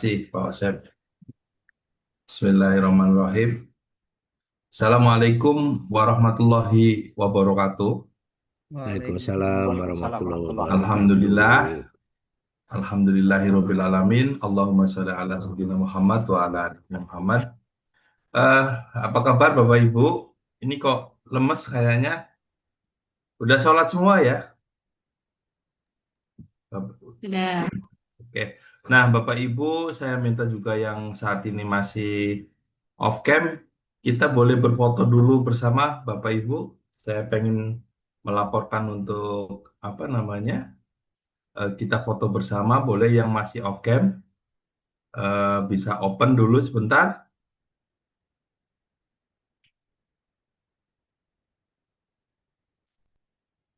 kasih Pak Asep. Bismillahirrahmanirrahim. Assalamualaikum warahmatullahi wabarakatuh. Waalaikumsalam Waalaikumsalam warahmatullahi warahmatullahi wabarakatuh. wabarakatuh. Alhamdulillah. Alhamdulillahirabbil alamin. Allahumma shalli ala sayyidina Muhammad wa ala ali Muhammad. Eh, apa kabar Bapak Ibu? Ini kok lemes kayaknya. Udah sholat semua ya? Sudah. Oke. Nah, Bapak Ibu, saya minta juga yang saat ini masih off cam, kita boleh berfoto dulu bersama Bapak Ibu. Saya pengen melaporkan untuk apa namanya? Kita foto bersama, boleh yang masih off cam bisa open dulu sebentar.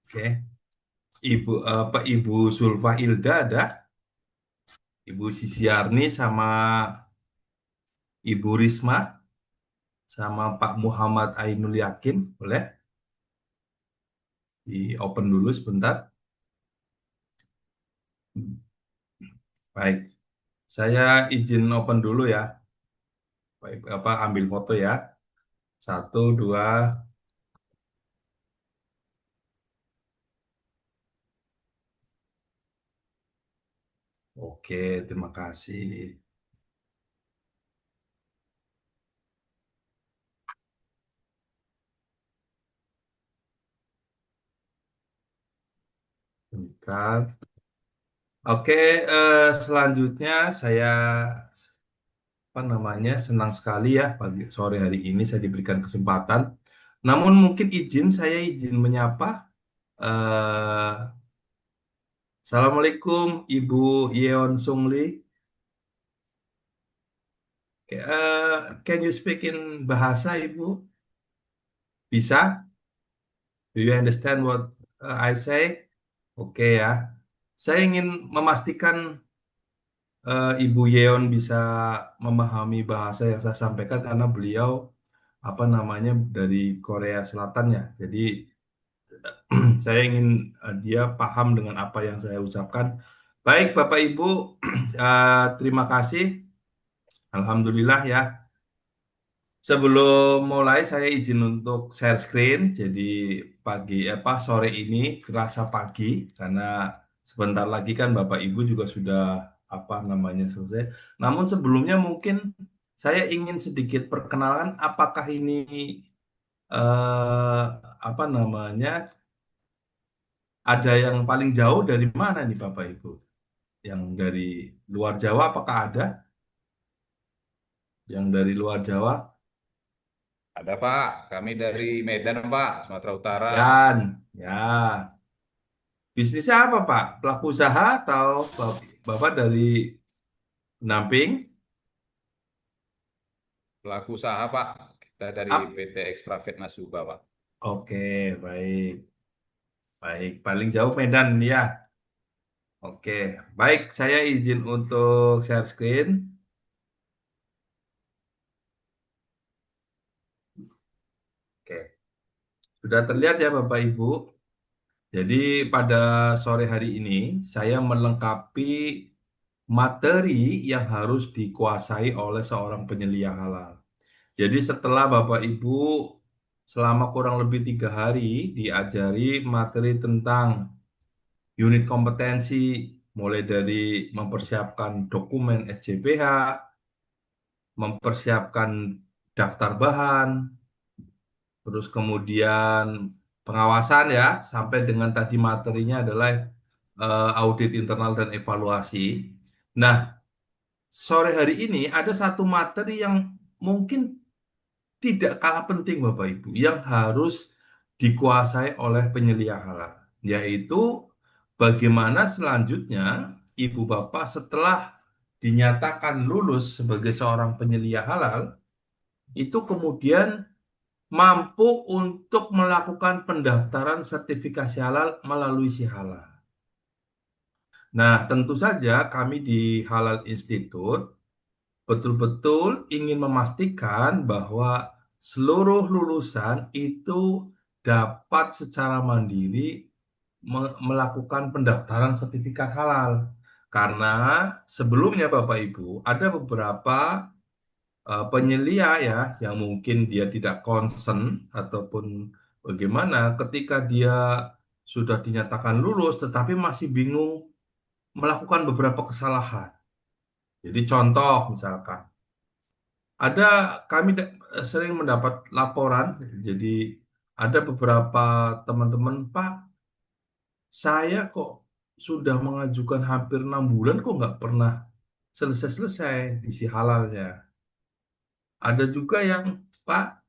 Oke. Ibu Zulfa Ilda ada, Ibu Sisiarni sama Ibu Risma sama Pak Muhammad Ainul Yakin, boleh di open dulu sebentar. Baik, saya izin open dulu ya. Baik, ambil foto ya. Satu, dua. Oke, terima kasih. Bentar. Oke, selanjutnya saya apa namanya senang sekali ya pagi sore hari ini saya diberikan kesempatan. Namun mungkin saya izin menyapa. eh Assalamualaikum Ibu Yeon Sung Lee. Can you speak in bahasa Ibu? Bisa? Do you understand what I say? Oke ya. Saya ingin memastikan Ibu Yeon bisa memahami bahasa yang saya sampaikan karena beliau apa namanya dari Korea Selatan ya. Jadi saya ingin dia paham dengan apa yang saya ucapkan. Baik Bapak Ibu, terima kasih. Alhamdulillah ya. Sebelum mulai saya izin untuk share screen. Jadi sore ini terasa pagi karena sebentar lagi kan Bapak Ibu juga sudah apa namanya selesai. Namun sebelumnya mungkin saya ingin sedikit perkenalan apakah ini eh, apa namanya ada yang paling jauh dari mana nih Bapak Ibu? Yang dari luar Jawa apakah ada? Yang dari luar Jawa? Ada Pak, kami dari Medan Pak, Sumatera Utara. Dan ya. Bisnisnya apa, Pak? Pelaku usaha atau Bapak dari pendamping? Pelaku usaha Pak, kita dari Up. PT Expravit Nasuba Pak. Oke, baik. Baik, paling jauh Medan ya. Oke, baik. Saya izin untuk share screen. Oke, sudah terlihat ya Bapak Ibu. Jadi pada sore hari ini saya melengkapi materi yang harus dikuasai oleh seorang penyelia halal. Jadi setelah Bapak Ibu selama kurang lebih 3 hari diajari materi tentang unit kompetensi, mulai dari mempersiapkan dokumen SJPH, mempersiapkan daftar bahan, terus kemudian pengawasan ya, sampai dengan tadi materinya adalah audit internal dan evaluasi. Nah, sore hari ini ada satu materi yang mungkin tidak kalah penting Bapak Ibu yang harus dikuasai oleh penyelia halal, yaitu bagaimana selanjutnya Ibu Bapak setelah dinyatakan lulus sebagai seorang penyelia halal itu kemudian mampu untuk melakukan pendaftaran sertifikasi halal melalui si halal. Nah, tentu saja kami di Halal Institute betul-betul ingin memastikan bahwa seluruh lulusan itu dapat secara mandiri melakukan pendaftaran sertifikat halal. Karena sebelumnya Bapak Ibu ada beberapa penyelia ya yang mungkin dia tidak concern ataupun bagaimana ketika dia sudah dinyatakan lulus tetapi masih bingung melakukan beberapa kesalahan. Jadi contoh misalkan ada kami sering mendapat laporan, jadi ada beberapa teman-teman, Pak, saya kok sudah mengajukan hampir 6 bulan kok nggak pernah selesai-selesai di si halalnya. Ada juga yang, Pak,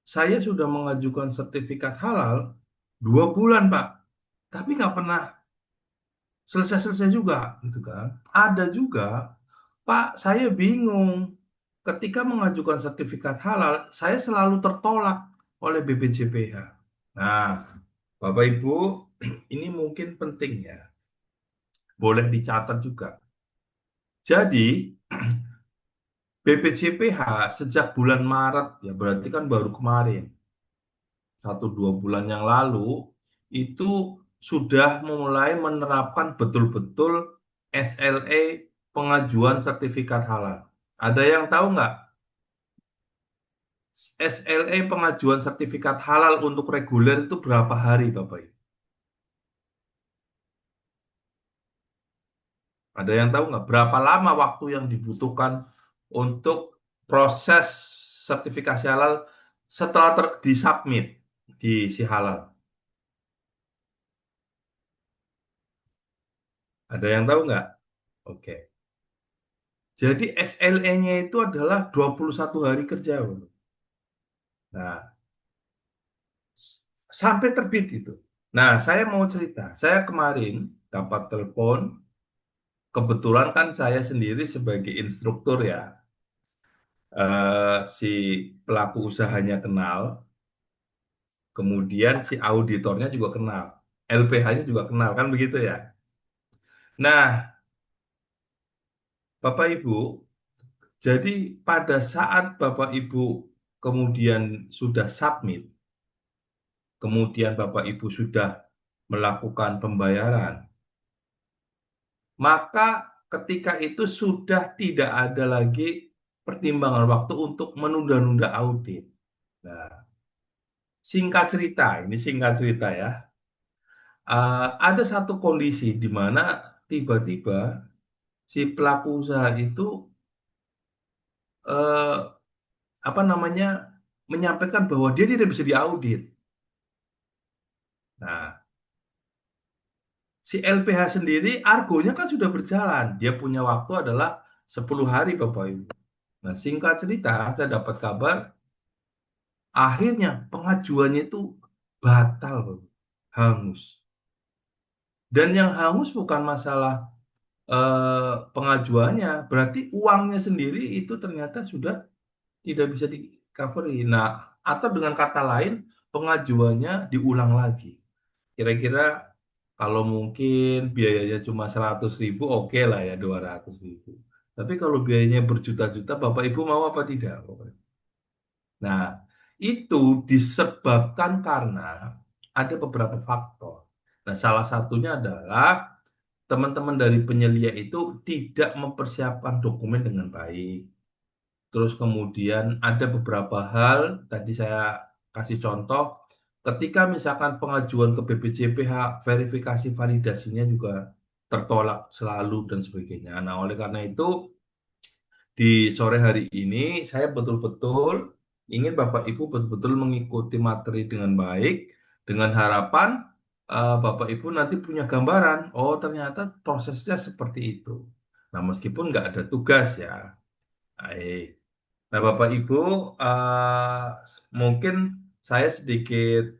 saya sudah mengajukan sertifikat halal 2 bulan, Pak, tapi nggak pernah selesai-selesai juga, gitu kan. Ada juga, Pak, saya bingung. Ketika mengajukan sertifikat halal, saya selalu tertolak oleh BPJPH. Nah, Bapak Ibu, ini mungkin penting ya. Boleh dicatat juga. Jadi, BPJPH sejak bulan Maret, ya berarti kan baru kemarin, 1-2 bulan yang lalu, itu sudah mulai menerapkan betul-betul SLE pengajuan sertifikat halal. Ada yang tahu nggak? SLE pengajuan sertifikat halal untuk reguler itu berapa hari, Bapak Ibu? Ada yang tahu nggak berapa lama waktu yang dibutuhkan untuk proses sertifikasi halal setelah disubmit di si halal? Ada yang tahu nggak? Oke. Jadi SLE-nya itu adalah 21 hari kerja, Bapak. Nah, sampai terbit itu. Nah, saya mau cerita. Saya kemarin dapat telepon, kebetulan kan saya sendiri sebagai instruktur ya, si pelaku usahanya kenal, kemudian si auditornya juga kenal, LPH-nya juga kenal, kan begitu ya. Nah, Bapak Ibu, jadi pada saat Bapak Ibu kemudian sudah submit, kemudian Bapak Ibu sudah melakukan pembayaran, maka ketika itu sudah tidak ada lagi pertimbangan waktu untuk menunda-nunda audit. Nah, singkat cerita, ini singkat cerita ya. Ada satu kondisi di mana tiba-tiba si pelaku usaha itu eh, apa namanya menyampaikan bahwa dia tidak bisa diaudit. Nah, si LPH sendiri argonya kan sudah berjalan. Dia punya waktu adalah 10 hari, Bapak Ibu. Nah, singkat cerita, saya dapat kabar akhirnya pengajuannya itu batal, Bapak. Hangus. Dan yang hangus bukan masalah pengajuannya, berarti uangnya sendiri itu ternyata sudah tidak bisa di-covery. Nah, atau dengan kata lain, pengajuannya diulang lagi. Kira-kira kalau mungkin biayanya cuma 100.000, oke lah ya 200.000. Tapi kalau biayanya berjuta-juta, Bapak Ibu mau apa tidak? Nah, itu disebabkan karena ada beberapa faktor. Nah, salah satunya adalah teman-teman dari penyelia itu tidak mempersiapkan dokumen dengan baik. Terus kemudian ada beberapa hal, tadi saya kasih contoh, ketika misalkan pengajuan ke BPJPH, verifikasi validasinya juga tertolak selalu dan sebagainya. Nah, oleh karena itu, di sore hari ini saya betul-betul ingin Bapak Ibu betul-betul mengikuti materi dengan baik, dengan harapan Bapak Ibu nanti punya gambaran, oh ternyata prosesnya seperti itu. Nah, meskipun nggak ada tugas ya. Baik. Nah, Bapak Ibu, mungkin saya sedikit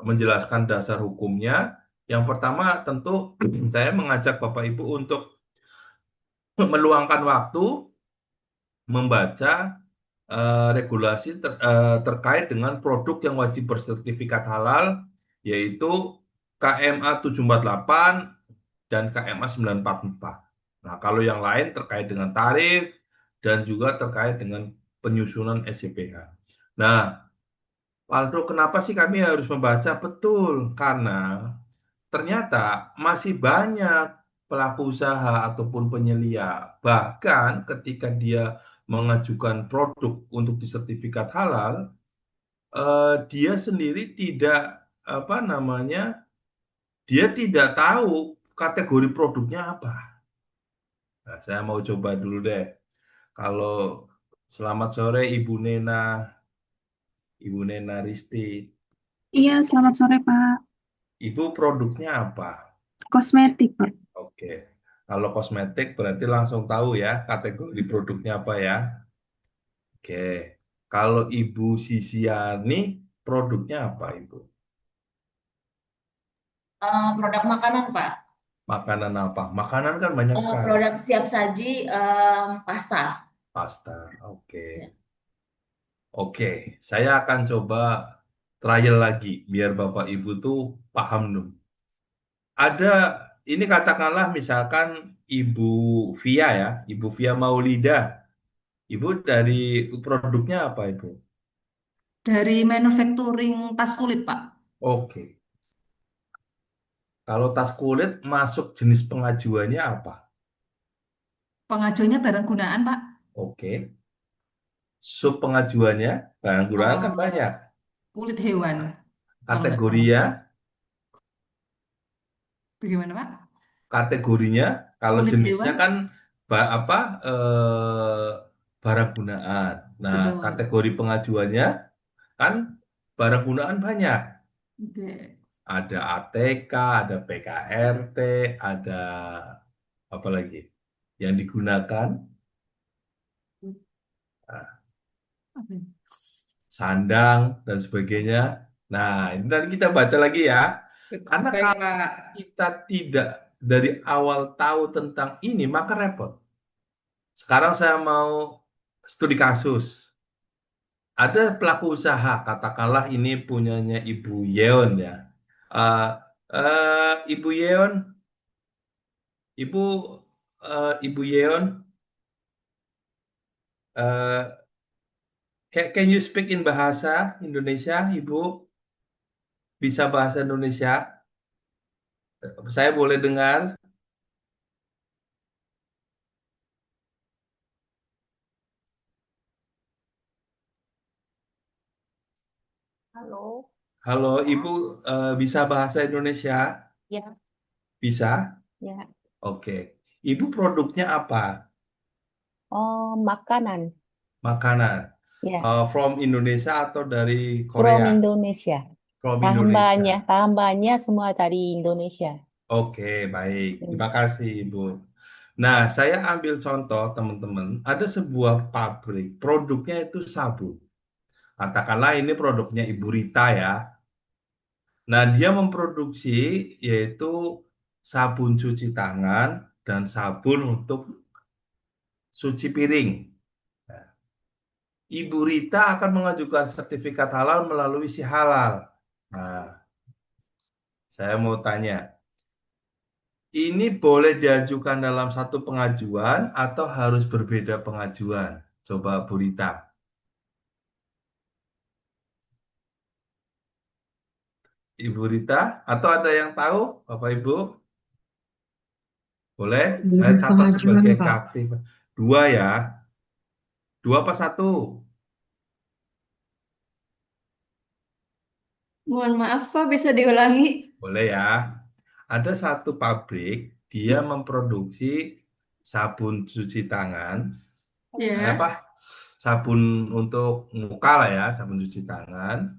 menjelaskan dasar hukumnya. Yang pertama, tentu saya mengajak Bapak Ibu untuk meluangkan waktu membaca regulasi terkait dengan produk yang wajib bersertifikat halal, yaitu KMA 748 dan KMA 944. Nah, kalau yang lain terkait dengan tarif dan juga terkait dengan penyusunan SCPH. Nah, Waldo, kenapa sih kami harus membaca? Betul, karena ternyata masih banyak pelaku usaha ataupun penyelia. Bahkan ketika dia mengajukan produk untuk disertifikat halal, dia sendiri tidak apa namanya, dia tidak tahu kategori produknya apa. Nah, saya mau coba dulu deh. Kalau selamat sore Ibu Nena Risti. Iya, selamat sore, Pak. Ibu produknya apa? Kosmetik, Pak. Oke. Kalau kosmetik berarti langsung tahu ya kategori produknya apa ya. Oke. Kalau Ibu Sisiani produknya apa Ibu? Produk makanan, Pak. Makanan apa? Makanan kan banyak sekali. Produk siap saji, pasta. Pasta. Oke. Ya. Oke. Saya akan coba trial lagi biar Bapak Ibu tuh paham dong. Ada ini katakanlah misalkan Ibu Via ya, Ibu Via Maulida. Ibu dari produknya apa Ibu? Dari manufacturing tas kulit, Pak. Oke. Kalau tas kulit masuk jenis pengajuannya apa? Pengajuannya barang gunaan, Pak. Oke. Sub pengajuannya, barang gunaan kan Eh, banyak. kulit hewan, kalau nggak salah. Kategorinya, Bagaimana, Pak? kategorinya kalau Kulit jenisnya hewan, kan apa barang gunaan. Nah, betul. kategori pengajuannya kan barang gunaan banyak. Oke. Ada ATK, ada PKRT, ada apa lagi yang digunakan, nah, Apa ya? sandang dan sebagainya. Nah, ini tadi kita baca lagi ya. Karena Baik, kalau Pak. kita tidak dari awal tahu tentang ini, maka repot. Sekarang saya mau studi kasus. Ada pelaku usaha, katakanlah ini punyanya Ibu Yeon ya. Eh, Ibu Yeon, Ibu Ibu Yeon, eh, can you speak in bahasa Indonesia, Ibu? Bisa bahasa Indonesia? Saya boleh dengar? Halo. Halo, Ibu bisa bahasa Indonesia? Ya, Bisa? ya. Oke. Ibu produknya apa? Oh, makanan. Makanan. Ya, From Indonesia atau dari from Korea? Indonesia. From Bahan-bahannya, Indonesia. bahan-bahannya semua dari Indonesia. Oke, baik. Hmm. Terima kasih, Ibu. Nah, saya ambil contoh, teman-teman. Ada sebuah pabrik, produknya itu sabun. Katakanlah ini produknya Ibu Rita ya. Nah, dia memproduksi yaitu sabun cuci tangan dan sabun untuk cuci piring. Nah, Ibu Rita akan mengajukan sertifikat halal melalui si halal. Nah, saya mau tanya, ini boleh diajukan dalam satu pengajuan atau harus berbeda pengajuan? Coba Bu Rita. Ibu Rita, atau ada yang tahu, Bapak Ibu? Boleh? Saya catat Pengajuan, sebagai Pak. keaktif. Dua ya. Dua apa satu? Mohon maaf, Pak, bisa diulangi? Boleh ya. Ada satu pabrik, dia memproduksi sabun cuci tangan, apa? Ya. Sabun untuk muka lah ya, sabun cuci tangan,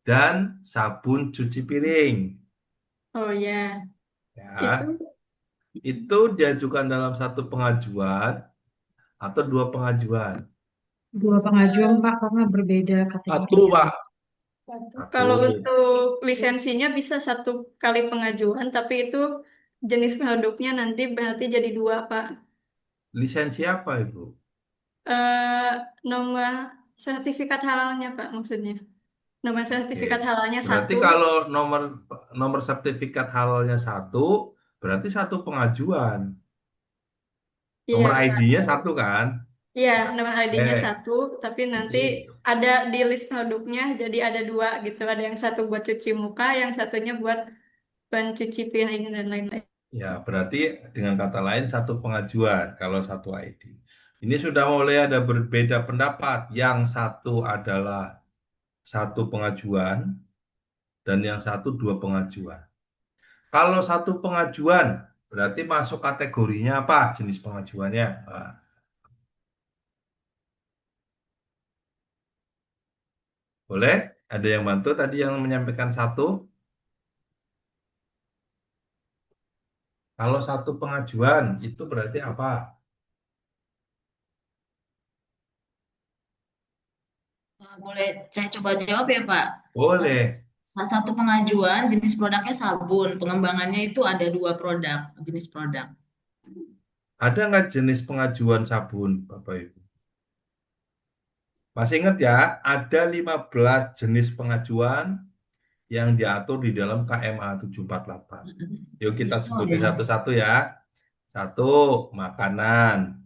dan sabun cuci piring. Oh ya, Ya, itu itu diajukan dalam satu pengajuan atau dua pengajuan. Dua pengajuan, Pak, karena berbeda Satu, kategorinya. Pak. satu. Satu. Kalau untuk lisensinya bisa satu kali pengajuan, tapi itu jenis produknya nanti berarti jadi dua, Pak. Lisensi apa, Ibu? Eh, Nomor sertifikat halalnya, Pak, maksudnya. Nomor Oke. sertifikat halalnya Berarti satu. kalau nomor nomor sertifikat halalnya satu, berarti satu pengajuan. Nomor Iya, ID-nya satu kan? iya, nomor ID-nya Eh, satu, tapi nanti jadi ada di list produknya, jadi ada dua gitu. Ada yang satu buat cuci muka, yang satunya buat pencuci piring dan lain-lain. Ya, berarti dengan kata lain satu pengajuan kalau satu ID. Ini sudah mulai ada berbeda pendapat. Yang satu adalah satu pengajuan dan yang satu dua pengajuan. Kalau satu pengajuan berarti masuk kategorinya apa? Jenis pengajuannya. Nah, boleh? Ada yang bantu tadi yang menyampaikan satu? Kalau satu pengajuan itu berarti apa? Boleh saya coba jawab ya, Pak? Boleh. Salah satu pengajuan jenis produknya sabun. Pengembangannya itu ada 2 jenis produk. Ada nggak jenis pengajuan sabun, Bapak Ibu? Masih ingat ya, ada 15 jenis pengajuan yang diatur di dalam KMA 748. Yuk kita sebutin satu-satu ya. Satu, makanan,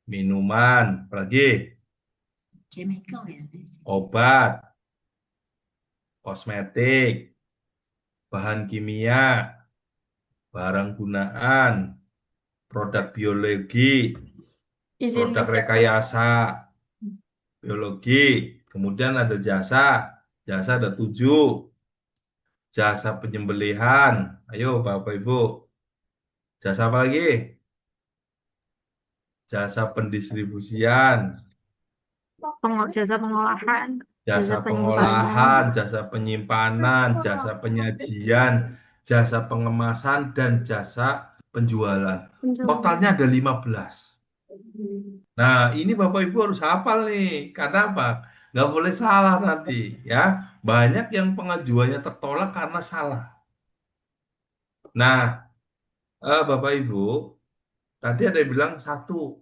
minuman, apalagi Chemical ya. obat, kosmetik, bahan kimia, barang gunaan, produk biologi, Izin produk ngecek. rekayasa, biologi, kemudian ada jasa, jasa ada 7, jasa penyembelihan, ayo Bapak Ibu, jasa apa lagi? Jasa pendistribusian, Jasa pengolahan, jasa pengolahan, jasa penyimpanan, jasa penyajian, jasa pengemasan, dan jasa penjualan. Totalnya ada 15. Nah, ini Bapak Ibu harus hafal nih. Karena apa? Nggak boleh salah nanti, ya. Banyak yang pengajuannya tertolak karena salah. Nah, Bapak Ibu, tadi ada yang bilang satu,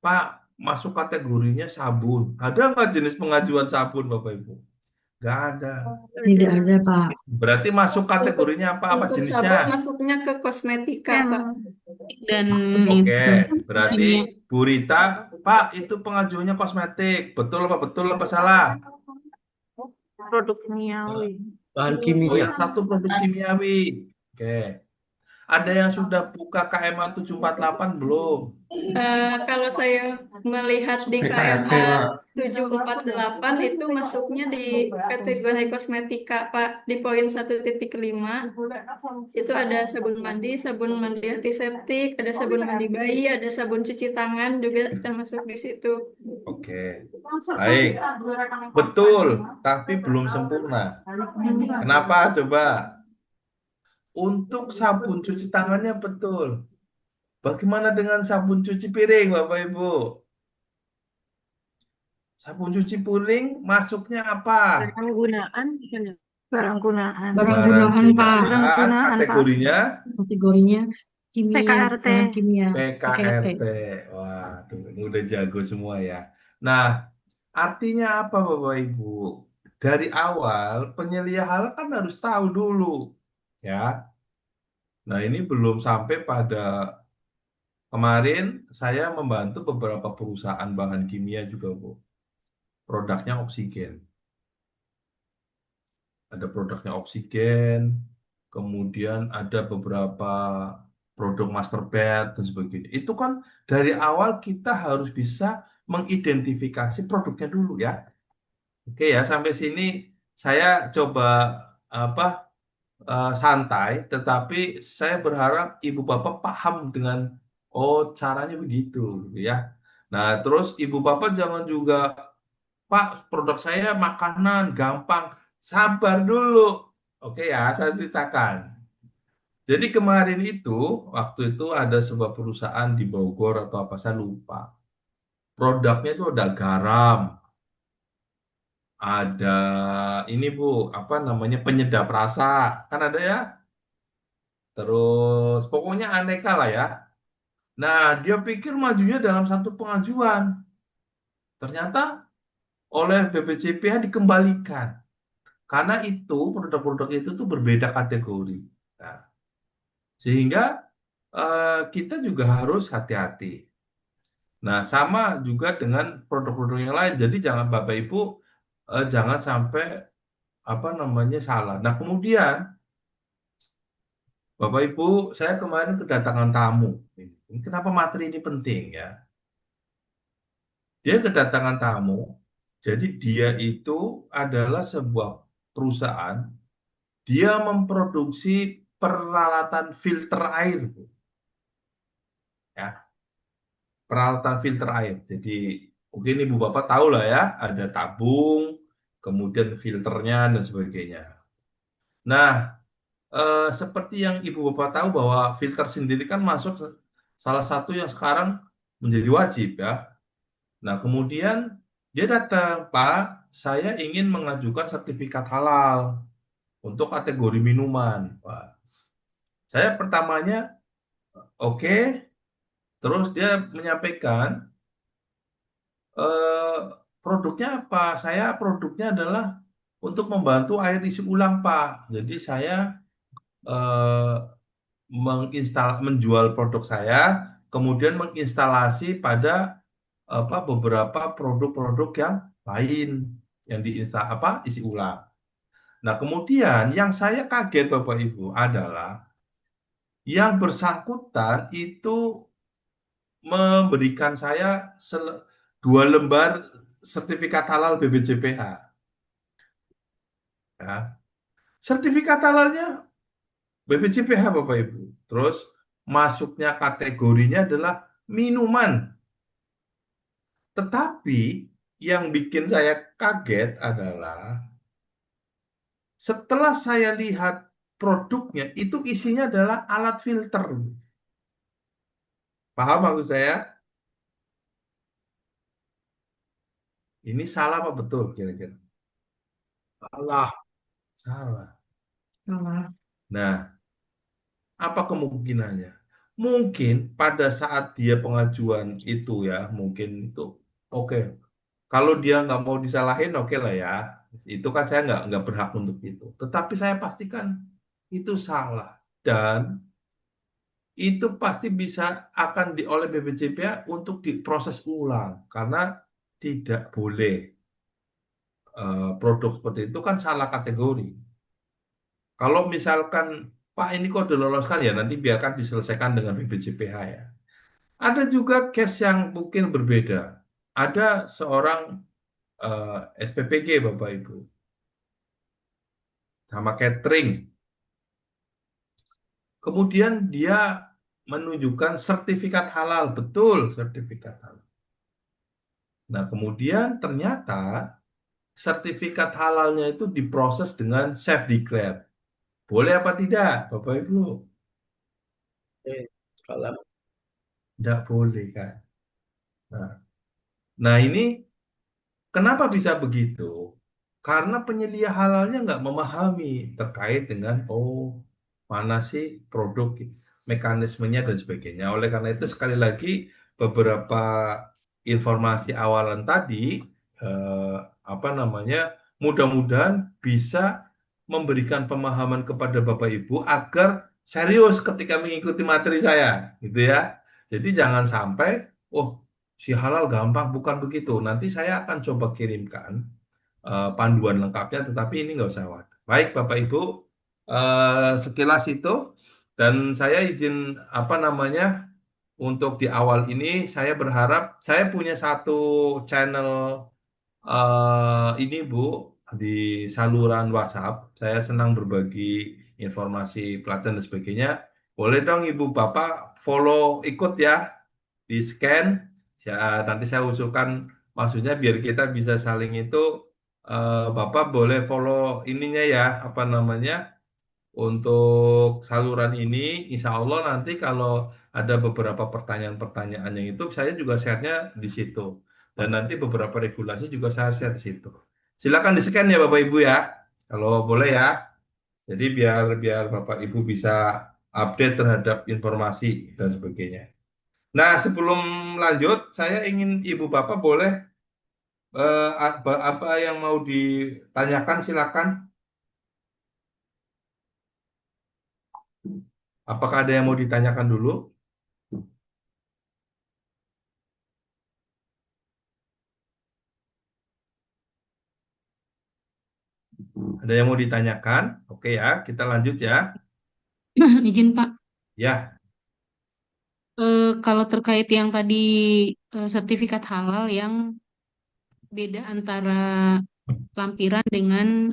Pak, masuk kategorinya sabun. Ada nggak jenis pengajuan sabun, Bapak Ibu? Nggak ada. Tidak ada, Pak. Berarti masuk kategorinya apa? Apa Untuk jenisnya? sabun masuknya ke kosmetika, Pak. Dan Oke, itu berarti Bu Rita, Pak, itu pengajuannya kosmetik. Betul apa salah? Produk kimiawi. Bahan Oh, kimia. yang satu produk kimiawi. Oke. Ada yang sudah buka KMA 748 belum? Kalau saya melihat di PKRT, KMA Pak. 748 itu masuknya di kategori kosmetika, Pak. Di poin 1.5 itu ada sabun mandi antiseptik, ada sabun mandi bayi, ada sabun cuci tangan juga termasuk di situ. Oke. Baik. Betul, tapi belum sempurna. Kenapa? Coba. Untuk sabun cuci tangannya betul. Bagaimana dengan sabun cuci piring, Bapak Ibu? Sabun cuci piring masuknya apa? Barang gunaan, barang gunaan. barang gunaan, Pak. Barang gunaan, Pak. Kategorinya Kategorinya kimia, PKRT. bahan kimia, PKRT. Waduh, ini udah jago semua ya. Nah, artinya apa Bapak Ibu? Dari awal penyelia halal kan harus tahu dulu, ya. Nah, ini belum sampai pada kemarin saya membantu beberapa perusahaan bahan kimia juga, Bu. Produknya oksigen. Ada produknya oksigen, kemudian ada beberapa produk master bed dan sebagainya. Itu kan dari awal kita harus bisa mengidentifikasi produknya dulu ya. Oke ya, sampai sini saya coba apa santai, tetapi saya berharap ibu bapak paham dengan oh caranya begitu gitu ya. Nah, terus ibu bapak jangan juga Pak, produk saya makanan gampang. Sabar dulu. Oke ya, saya ceritakan. Jadi kemarin itu, waktu itu ada sebuah perusahaan di Bogor atau apa, saya lupa. Produknya itu ada garam, ada ini Bu, apa namanya penyedap rasa, kan ada ya. Terus pokoknya aneka lah ya. Nah, dia pikir majunya dalam satu pengajuan. Ternyata oleh BPJPH dikembalikan. Karena itu produk-produk itu tuh berbeda kategori. Nah, sehingga kita juga harus hati-hati. Nah, sama juga dengan produk-produk yang lain. Jadi jangan Bapak Ibu jangan sampai apa namanya salah. Nah, kemudian Bapak Ibu, saya kemarin kedatangan tamu. Ini kenapa materi ini penting ya? Dia kedatangan tamu, jadi dia itu adalah sebuah perusahaan, dia memproduksi peralatan filter air, Bu. Ya, peralatan filter air. Jadi mungkin Ibu Bapak tahu lah ya, ada tabung, kemudian filternya dan sebagainya. Nah, seperti yang Ibu Bapak tahu bahwa filter sendiri kan masuk salah satu yang sekarang menjadi wajib ya. Nah, kemudian dia datang, Pak, saya ingin mengajukan sertifikat halal untuk kategori minuman, Pak. Saya pertamanya oke, terus dia menyampaikan eh, produknya apa? Saya produknya adalah untuk membantu air isi ulang, Pak. Jadi saya eh, menjual produk saya, kemudian menginstalasi pada beberapa produk-produk yang lain yang isi ulang. Nah, kemudian yang saya kaget Bapak Ibu adalah yang bersangkutan itu memberikan saya 2 lembar sertifikat halal BPJPH. Ya. Sertifikat halalnya BPJPH Bapak Ibu. Terus masuknya kategorinya adalah minuman. Tetapi yang bikin saya kaget adalah setelah saya lihat produknya, itu isinya adalah alat filter. Paham maksud saya? Ini salah apa betul kira-kira? Salah. Salah. Salah. Nah, apa kemungkinannya? Mungkin pada saat dia pengajuan itu ya, mungkin itu oke. Kalau dia nggak mau disalahin, oke lah ya. Itu kan saya nggak berhak untuk itu. Tetapi saya pastikan itu salah. Dan itu pasti bisa akan oleh BPJPA untuk diproses ulang. Karena tidak boleh produk seperti itu kan salah kategori. Kalau misalkan, Pak ini kok udah lolos kan ya, nanti biarkan diselesaikan dengan BPJPH ya. Ada juga case yang mungkin berbeda. Ada seorang SPPG Bapak Ibu, sama catering. Kemudian dia menunjukkan sertifikat halal, betul sertifikat halal. Nah, kemudian ternyata sertifikat halalnya itu diproses dengan self declare. Boleh apa tidak, Bapak Ibu? Kalau tidak boleh kan. Nah, nah ini kenapa bisa begitu? Karena penyedia halalnya nggak memahami terkait dengan mana sih produk, mekanismenya dan sebagainya. Oleh karena itu sekali lagi beberapa informasi awalan tadi eh, apa namanya mudah-mudahan bisa memberikan pemahaman kepada Bapak Ibu agar serius ketika mengikuti materi saya, gitu ya. Jadi jangan sampai, oh si halal gampang, bukan begitu. Nanti saya akan coba kirimkan panduan lengkapnya, tetapi ini nggak usah khawatir. Baik, Bapak Ibu, sekilas itu, dan saya izin apa namanya untuk di awal ini saya berharap saya punya satu channel ini Bu di saluran WhatsApp. Saya senang berbagi informasi pelatihan dan sebagainya. Boleh dong Ibu Bapak follow ikut ya, di scan. Nanti saya usulkan maksudnya biar kita bisa saling itu. Bapak boleh follow ininya ya, apa namanya, untuk saluran ini. Insya Allah nanti kalau ada beberapa pertanyaan-pertanyaan yang itu, saya juga share-nya di situ. Dan nanti beberapa regulasi juga saya share di situ. Silakan di-scan ya Bapak Ibu ya, kalau boleh ya. Jadi biar biar Bapak Ibu bisa update terhadap informasi dan sebagainya. Nah, sebelum lanjut, saya ingin Ibu Bapak boleh apa yang mau ditanyakan silakan. Apakah ada yang mau ditanyakan dulu? Ada yang mau ditanyakan? Oke ya, kita lanjut ya. Izin Pak, Ya, kalau terkait yang tadi sertifikat halal yang beda antara lampiran dengan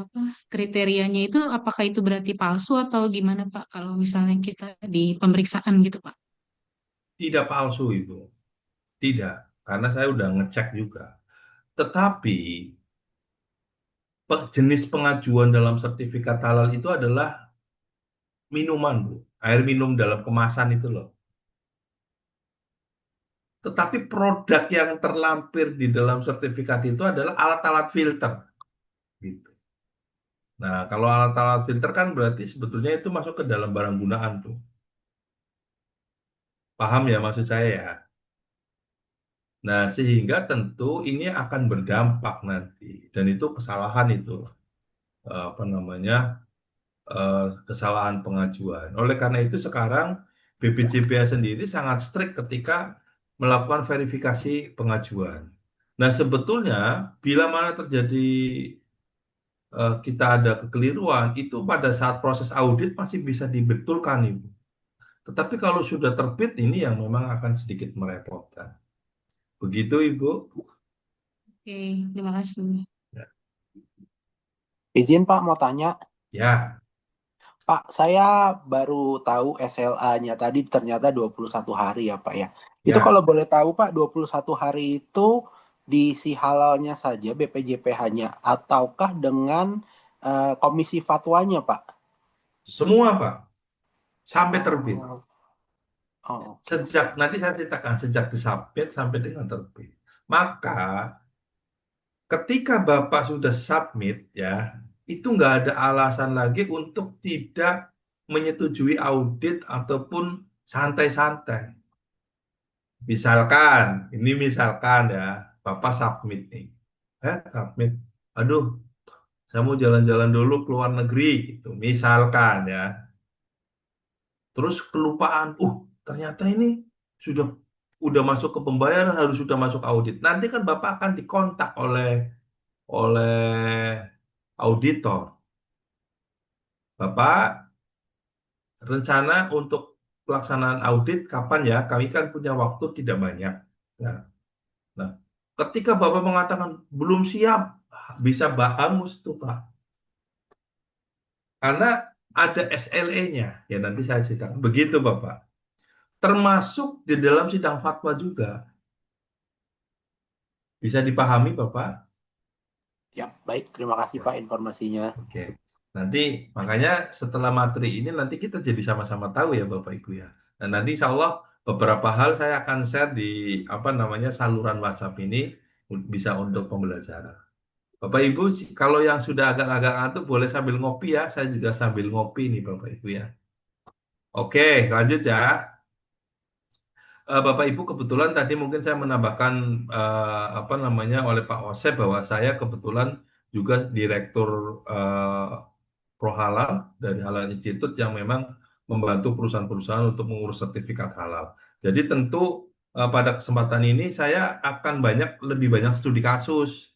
apa, kriterianya itu, apakah itu berarti palsu atau gimana Pak? Kalau misalnya kita di pemeriksaan gitu Pak? tidak palsu Ibu. Tidak, karena saya udah ngecek juga. Tetapi jenis pengajuan dalam sertifikat halal itu adalah minuman, Bu. Air minum dalam kemasan itu loh. Tetapi produk yang terlampir di dalam sertifikat itu adalah alat-alat filter, gitu. Nah, kalau alat-alat filter kan berarti sebetulnya itu masuk ke dalam barang gunaan tuh. Paham ya maksud saya ya? Nah, sehingga tentu ini akan berdampak nanti. Dan itu kesalahan itu. Apa namanya? Kesalahan pengajuan. Oleh karena itu sekarang BPJPH sendiri sangat strict ketika melakukan verifikasi pengajuan. Nah, sebetulnya bila mana terjadi kita ada kekeliruan, itu pada saat proses audit masih bisa dibetulkan, Ibu. Tetapi kalau sudah terbit ini yang memang akan sedikit merepotkan. Begitu, Ibu. Oke, terima kasih. Ya. Izin Pak mau tanya, Ya, Pak, saya baru tahu SLA-nya tadi ternyata 21 hari ya Pak ya. Itu ya. kalau boleh tahu Pak, 21 hari itu diisi halalnya saja BPJPH-nya ataukah dengan komisi fatwanya Pak? Semua, Pak. Sampai terbit. Oh, oh oke Sejak, oke. nanti saya ceritakan, sejak disubmit sampai dengan terbit. Maka ketika Bapak sudah submit ya, itu nggak ada alasan lagi untuk tidak menyetujui audit ataupun santai-santai. Misalkan, ini misalkan ya, Bapak submit nih. Submit. Aduh, saya mau jalan-jalan dulu ke luar negeri gitu. Misalkan ya. Terus kelupaan, ternyata ini sudah udah masuk ke pembayaran, harus sudah masuk audit. Nanti kan Bapak akan dikontak oleh auditor. Bapak rencana untuk pelaksanaan audit kapan ya? Kami kan punya waktu tidak banyak. Nah, nah, ketika Bapak mengatakan belum siap, bisa bahangus tuh Pak. Karena ada SLE-nya. Ya nanti saya ceritakan. Begitu Bapak. Termasuk di dalam sidang fatwa juga. Bisa dipahami Bapak? Ya, baik. Terima kasih Pak informasinya. Oke. Nanti makanya setelah materi ini nanti kita jadi sama-sama tahu ya Bapak Ibu ya. Dan nanti insya Allah beberapa hal saya akan share di apa namanya saluran WhatsApp ini bisa untuk pembelajaran. Bapak Ibu kalau yang sudah agak-agak ngantuk boleh sambil ngopi ya. Saya juga sambil ngopi nih Bapak Ibu ya. Oke, lanjut ya. Bapak Ibu kebetulan tadi mungkin saya menambahkan apa namanya oleh Pak Osep bahwa saya kebetulan juga direktur Pro Halal dari Halal Institute yang memang membantu perusahaan-perusahaan untuk mengurus sertifikat halal. Jadi tentu pada kesempatan ini saya akan lebih banyak studi kasus.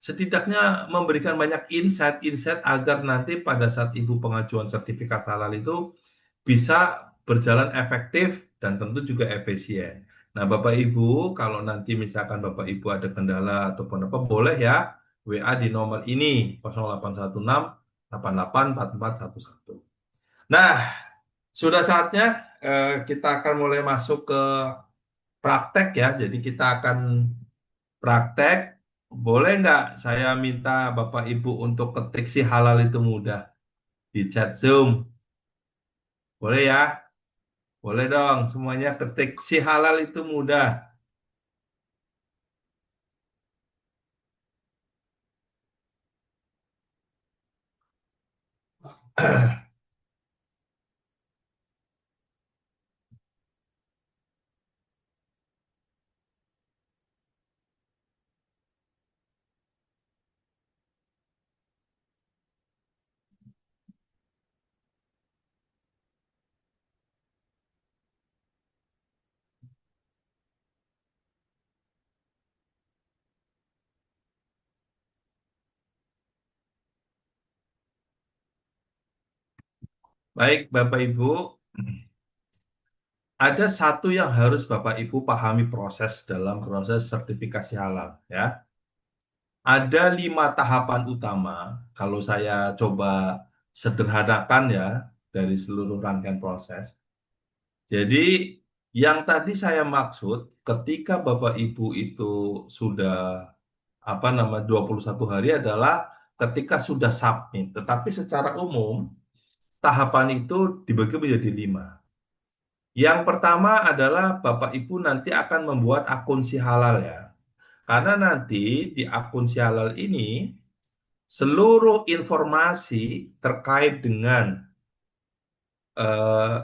Setidaknya memberikan banyak insight-insight agar nanti pada saat Ibu pengajuan sertifikat halal itu bisa berjalan efektif dan tentu juga efisien. Nah, Bapak Ibu, kalau nanti misalkan Bapak Ibu ada kendala ataupun apa, boleh ya WA di nomor ini 0816 884411. Nah, sudah saatnya kita akan mulai masuk ke praktek ya. Jadi kita akan praktek. Boleh nggak saya minta Bapak Ibu untuk ketik si halal itu mudah di chat Zoom? Boleh ya? Boleh dong, semuanya ketik si halal itu mudah. Baik, Bapak Ibu, ada satu yang harus Bapak Ibu pahami proses dalam proses sertifikasi halal, ya. Ada 5 tahapan utama, kalau saya coba sederhanakan ya, dari seluruh rangkaian proses. Jadi, yang tadi saya maksud, ketika Bapak Ibu itu sudah, 21 hari adalah ketika sudah submit. Tetapi secara umum, tahapan itu dibagi menjadi 5. Yang pertama adalah Bapak Ibu nanti akan membuat akun si halal ya. Karena nanti di akun si halal ini seluruh informasi terkait dengan eh,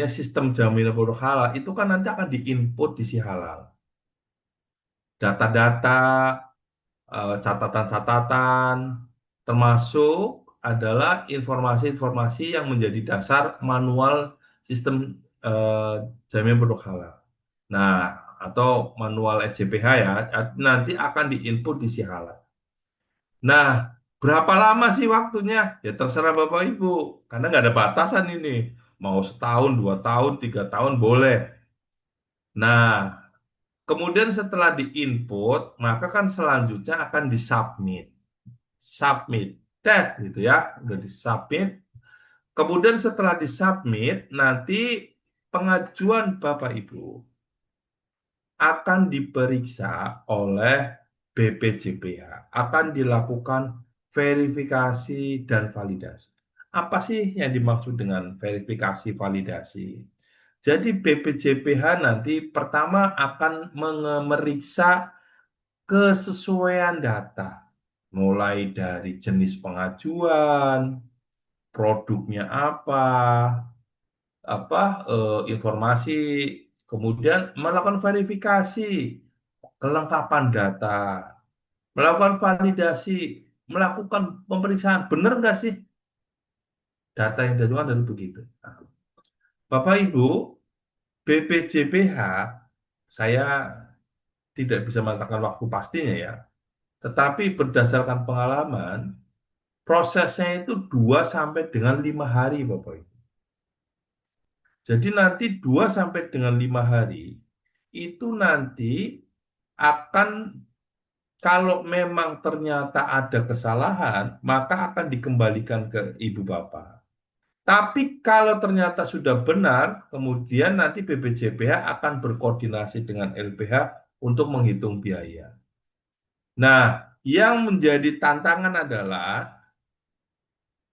sistem jaminan produk halal itu kan nanti akan diinput di si halal. Data-data, catatan-catatan, termasuk adalah informasi-informasi yang menjadi dasar manual sistem jaminan produk halal. Nah, atau manual SJPH ya, nanti akan diinput di si halal. Nah, berapa lama sih waktunya? Ya terserah Bapak Ibu, karena nggak ada batasan ini. Mau setahun, 2 tahun, 3 tahun boleh. Nah, kemudian setelah diinput, maka kan selanjutnya akan disubmit. Submit, gitu ya, udah disubmit. Kemudian setelah disubmit, nanti pengajuan Bapak Ibu akan diperiksa oleh BPJPH, akan dilakukan verifikasi dan validasi. Apa sih yang dimaksud dengan verifikasi validasi? Jadi BPJPH nanti pertama akan memeriksa kesesuaian data, mulai dari jenis pengajuan, produknya informasi, kemudian melakukan verifikasi kelengkapan data, melakukan validasi, melakukan pemeriksaan, benar nggak sih data yang diajukan dari begitu. Nah, Bapak Ibu, BPJPH, saya tidak bisa mengatakan waktu pastinya ya, tetapi berdasarkan pengalaman, prosesnya itu 2 sampai dengan 5 hari, Bapak Ibu. Jadi nanti 2 sampai dengan 5 hari, itu nanti akan, kalau memang ternyata ada kesalahan, maka akan dikembalikan ke Ibu Bapak. Tapi kalau ternyata sudah benar, kemudian nanti BPJPH akan berkoordinasi dengan LBH untuk menghitung biaya. Nah, yang menjadi tantangan adalah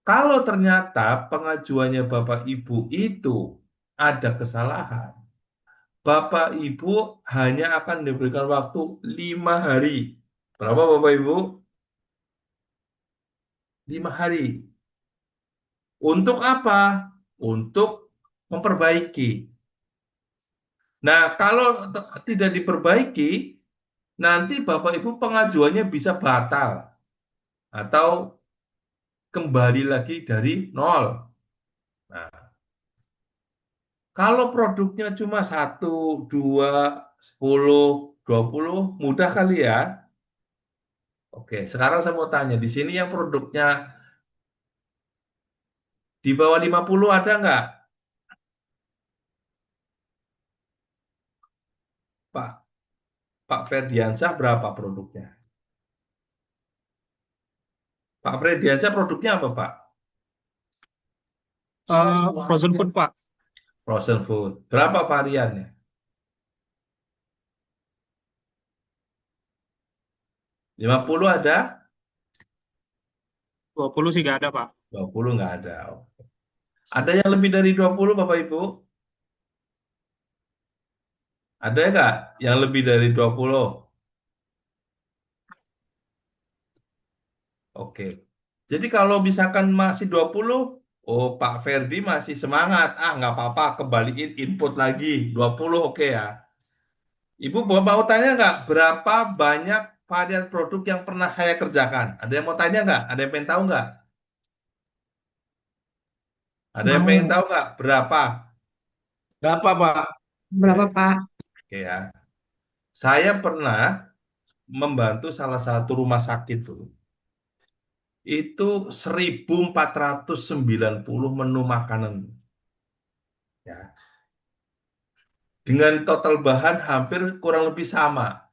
kalau ternyata pengajuannya Bapak Ibu itu ada kesalahan, Bapak Ibu hanya akan diberikan waktu 5 hari. Berapa Bapak Ibu? 5 hari. Untuk apa? Untuk memperbaiki. Nah, kalau tidak diperbaiki, nanti Bapak Ibu pengajuannya bisa batal atau kembali lagi dari nol. Nah, kalau produknya cuma 1, 2, 10, 20, mudah kali ya. Oke, sekarang saya mau tanya, di sini yang produknya di bawah 50 ada nggak? Pak, Pak Ferdiansyah berapa produknya? Pak Ferdiansyah produknya apa, Pak? Frozen food, Pak. Frozen food. Berapa variannya? 50 ada? 20 sih nggak ada, Pak. 20 nggak ada. Ada yang lebih dari 20, Bapak Ibu? Ada nggak yang lebih dari 20? Oke. Jadi kalau misalkan masih 20, oh Pak Ferdi masih semangat. Ah, nggak apa-apa, kembaliin input lagi. 20 oke ya. Ibu mau tanya nggak berapa banyak varian produk yang pernah saya kerjakan? Ada yang mau tanya nggak? Ada yang pengen tahu nggak? Ada yang pengen tahu nggak berapa? Berapa, Pak? Berapa, Pak? Oke ya. Saya pernah membantu salah satu rumah sakit tuh. itu 1.490 menu makanan. Ya. Dengan total bahan hampir kurang lebih sama.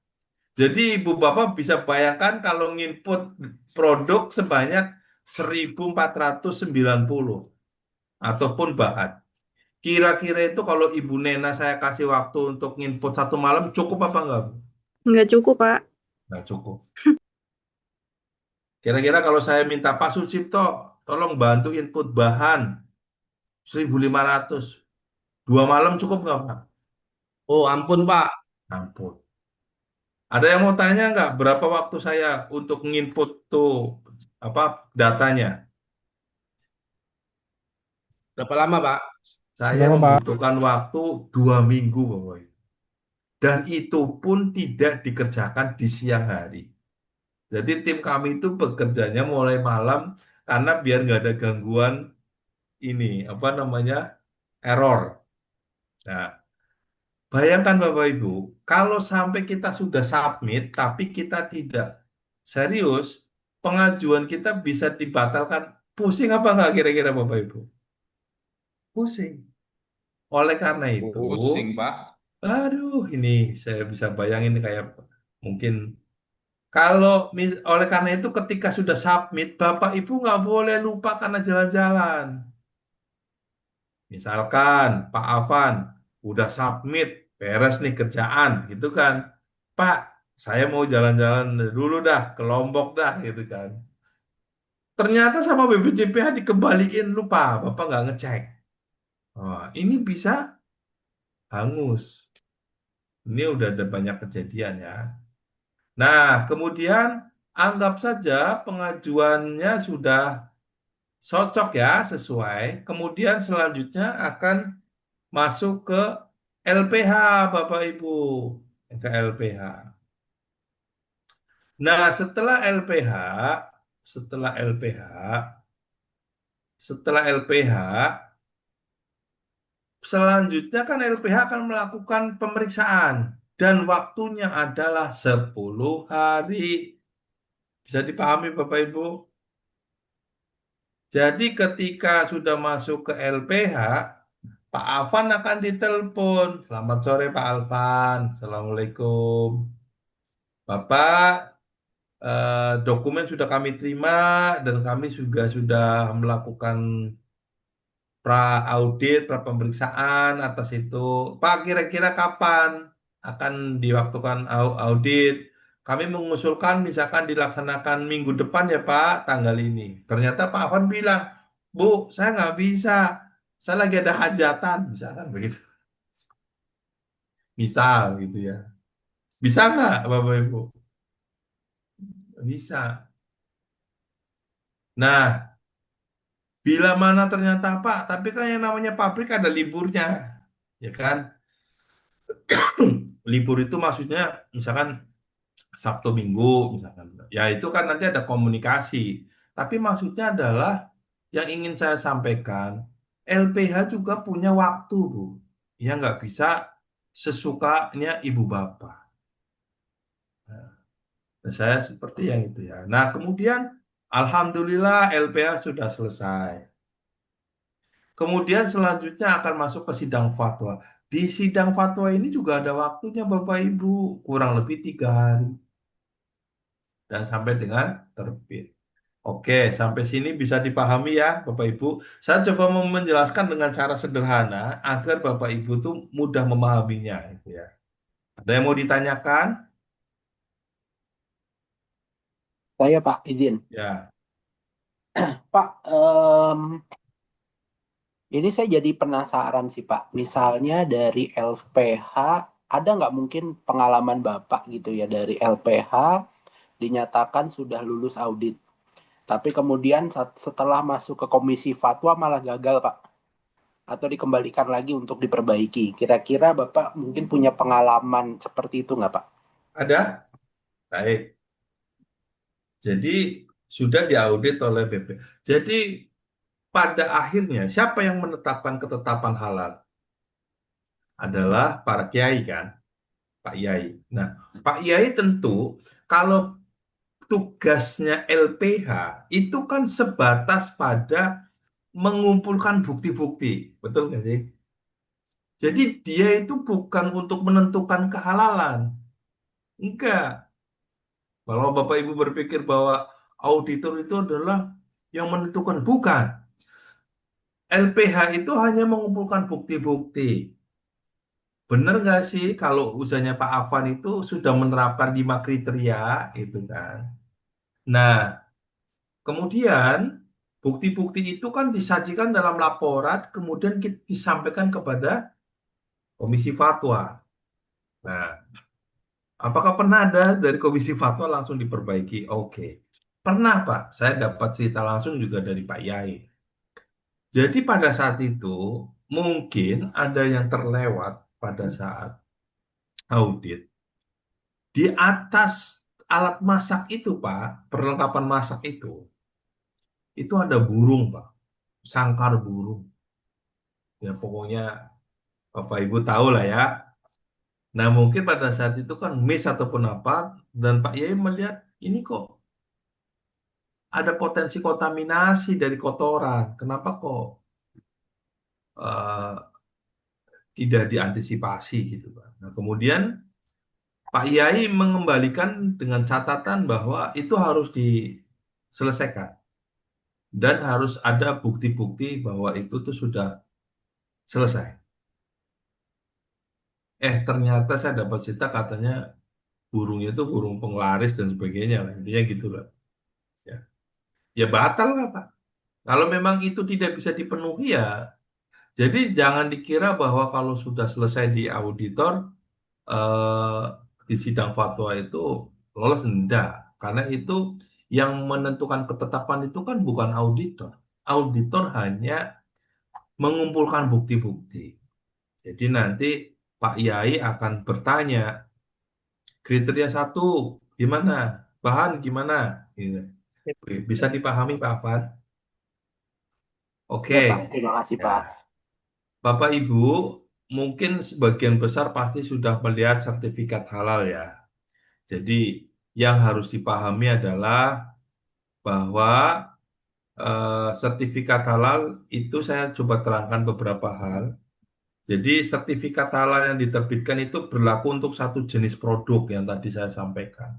Jadi Ibu Bapak bisa bayangkan kalau nginput produk sebanyak 1.490 ataupun bahan. Kira-kira itu kalau Ibu Nena saya kasih waktu untuk nginput 1 malam cukup apa enggak, Bu? Nggak cukup, Pak. Nggak cukup. Kira-kira kalau saya minta Pak Sucipto, tolong bantu input bahan 1.500. 2 malam cukup nggak, Pak? Oh, ampun, Pak. Ampun. Ada yang mau tanya nggak berapa waktu saya untuk nginput tuh datanya? Berapa lama, Pak? Saya membutuhkan waktu 2 minggu, Bapak Ibu. Dan itu pun tidak dikerjakan di siang hari. Jadi tim kami itu bekerjanya mulai malam karena biar nggak ada gangguan error. Nah, bayangkan Bapak Ibu, kalau sampai kita sudah submit tapi kita tidak serius, pengajuan kita bisa dibatalkan. Pusing apa nggak kira-kira Bapak Ibu? Pusing. Oleh karena itu, Pusing, Pak. aduh ini saya bisa bayangin kayak mungkin oleh karena itu ketika sudah submit, Bapak Ibu nggak boleh lupa karena jalan-jalan. Misalkan Pak Afan udah submit, beres nih kerjaan, gitu kan. Pak, saya mau jalan-jalan dulu dah, ke Lombok dah, gitu kan. Ternyata sama BPJPH dikembaliin, lupa, Bapak nggak ngecek. Oh, ini bisa hangus. Ini udah ada banyak kejadian ya. Nah, kemudian anggap saja pengajuannya sudah cocok ya, sesuai. Kemudian selanjutnya akan masuk ke LPH, Bapak Ibu. Ke LPH. Nah, setelah LPH, selanjutnya kan LPH akan melakukan pemeriksaan. Dan waktunya adalah 10 hari. Bisa dipahami Bapak Ibu? Jadi ketika sudah masuk ke LPH, Pak Afan akan ditelepon. Selamat sore Pak Alvan. Assalamualaikum. Bapak, dokumen sudah kami terima dan kami juga sudah melakukan pra pemeriksaan atas itu. Pak, kira-kira kapan akan diwaktukan audit? Kami mengusulkan misalkan dilaksanakan minggu depan ya Pak, tanggal ini. Ternyata Pak Afan bilang, Bu, saya nggak bisa. Saya lagi ada hajatan, misalkan begitu. Misal gitu ya. Bisa nggak Bapak Ibu? Bisa. Nah, bila mana ternyata Pak, tapi kan yang namanya pabrik ada liburnya, ya kan? Libur itu maksudnya misalkan Sabtu Minggu, misalkan. Ya itu kan nanti ada komunikasi. Tapi maksudnya adalah yang ingin saya sampaikan, LPH juga punya waktu, Bu. Ya nggak bisa sesukanya ibu bapak. Nah, saya seperti yang itu ya. Nah, kemudian Alhamdulillah LPH sudah selesai. Kemudian selanjutnya akan masuk ke sidang fatwa. Di sidang fatwa ini juga ada waktunya Bapak Ibu, kurang lebih 3 hari. Dan sampai dengan terbit. Oke, sampai sini bisa dipahami ya Bapak Ibu. Saya coba menjelaskan dengan cara sederhana agar Bapak Ibu tuh mudah memahaminya. Gitu ya. Ada yang mau ditanyakan? Saya Pak, izin. Ya. Pak, ini saya jadi penasaran sih Pak. Misalnya dari LPH, ada nggak mungkin pengalaman Bapak gitu ya dari LPH dinyatakan sudah lulus audit. Tapi kemudian setelah masuk ke komisi fatwa malah gagal Pak. Atau dikembalikan lagi untuk diperbaiki. Kira-kira Bapak mungkin punya pengalaman seperti itu nggak Pak? Ada? Baik. Jadi sudah diaudit oleh BP. Jadi pada akhirnya siapa yang menetapkan ketetapan halal? Adalah para kiai kan? Pak Yai. Nah, Pak Yai tentu kalau tugasnya LPH itu kan sebatas pada mengumpulkan bukti-bukti, betul nggak sih? Jadi dia itu bukan untuk menentukan kehalalan, enggak. Kalau Bapak Ibu berpikir bahwa auditor itu adalah yang menentukan, bukan. LPH itu hanya mengumpulkan bukti-bukti. Benar nggak sih kalau usahanya Pak Afan itu sudah menerapkan 5 kriteria itu kan? Nah, kemudian bukti-bukti itu kan disajikan dalam laporan, kemudian disampaikan kepada Komisi Fatwa. Nah, apakah pernah ada dari Komisi Fatwa langsung diperbaiki? Oke. Pernah, Pak. Saya dapat cerita langsung juga dari Pak Yai. Jadi pada saat itu mungkin ada yang terlewat pada saat audit. Di atas alat masak itu, Pak, perlengkapan masak itu ada burung, Pak. Sangkar burung. Ya pokoknya Bapak Ibu tahu lah ya. Nah mungkin pada saat itu kan miss ataupun apa, dan Pak Yai melihat ini kok ada potensi kontaminasi dari kotoran. Kenapa kok eh, tidak diantisipasi gitu, Pak. Nah kemudian Pak Yai mengembalikan dengan catatan bahwa itu harus diselesaikan dan harus ada bukti-bukti bahwa itu tuh sudah selesai. Ternyata saya dapat cerita katanya burungnya itu burung penglaris dan sebagainya lah. Intinya gitu lah. Ya, ya batal lah Pak. Kalau memang itu tidak bisa dipenuhi ya. Jadi jangan dikira bahwa kalau sudah selesai di auditor, eh, di sidang fatwa itu lolos, enggak. Karena itu yang menentukan ketetapan itu kan bukan auditor. Auditor hanya mengumpulkan bukti-bukti. Jadi nanti Pak Yai akan bertanya, kriteria 1 gimana? Bahan gimana? Gitu. Bisa dipahami Pak Afan? Ya, Oke. Pak. Terima kasih, Ya. Pak. Bapak Ibu, mungkin sebagian besar pasti sudah melihat sertifikat halal ya. Jadi yang harus dipahami adalah bahwa sertifikat halal itu saya coba terangkan beberapa hal. Jadi sertifikat halal yang diterbitkan itu berlaku untuk satu jenis produk yang tadi saya sampaikan.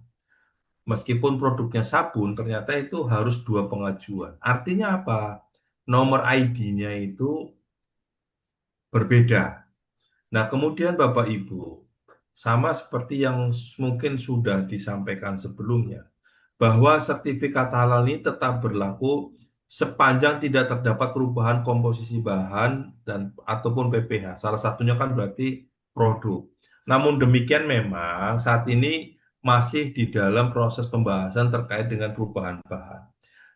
Meskipun produknya sabun, ternyata itu harus 2 pengajuan. Artinya apa? Nomor ID-nya itu berbeda. Nah, kemudian Bapak Ibu, sama seperti yang mungkin sudah disampaikan sebelumnya, bahwa sertifikat halal ini tetap berlaku sepanjang tidak terdapat perubahan komposisi bahan dan ataupun PPH. Salah satunya kan berarti produk. Namun demikian memang saat ini masih di dalam proses pembahasan terkait dengan perubahan bahan.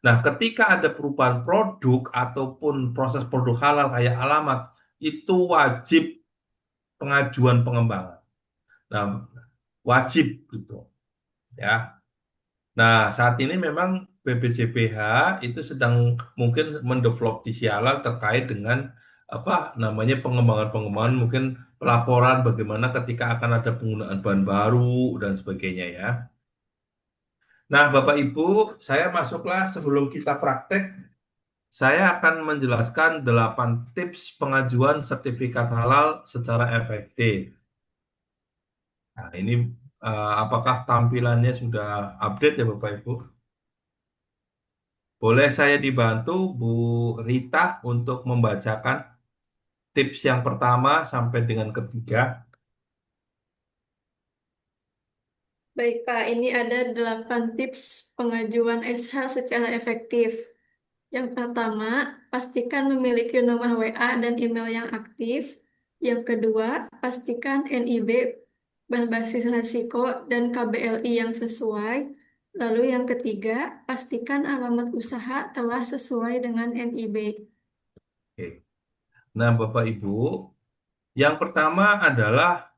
Nah, ketika ada perubahan produk ataupun proses produk halal kayak alamat, itu wajib pengajuan pengembangan. Nah, wajib gitu ya. Nah, saat ini memang BPJPH itu sedang mungkin mendevelop di halal terkait dengan apa namanya pengembangan-pengembangan, mungkin pelaporan bagaimana ketika akan ada penggunaan bahan baru dan sebagainya ya. Nah, Bapak Ibu, saya masuklah sebelum kita praktek, saya akan menjelaskan 8 tips pengajuan sertifikat halal secara efektif. Nah, ini apakah tampilannya sudah update ya Bapak Ibu? Boleh saya dibantu Bu Rita untuk membacakan tips yang pertama sampai dengan ketiga? Baik Pak, ini ada 8 tips pengajuan SH secara efektif. Yang pertama, pastikan memiliki nomor WA dan email yang aktif. Yang kedua, pastikan NIB berbasis resiko dan KBLI yang sesuai. Lalu yang ketiga, pastikan alamat usaha telah sesuai dengan NIB. Oke. Nah, Bapak Ibu, yang pertama adalah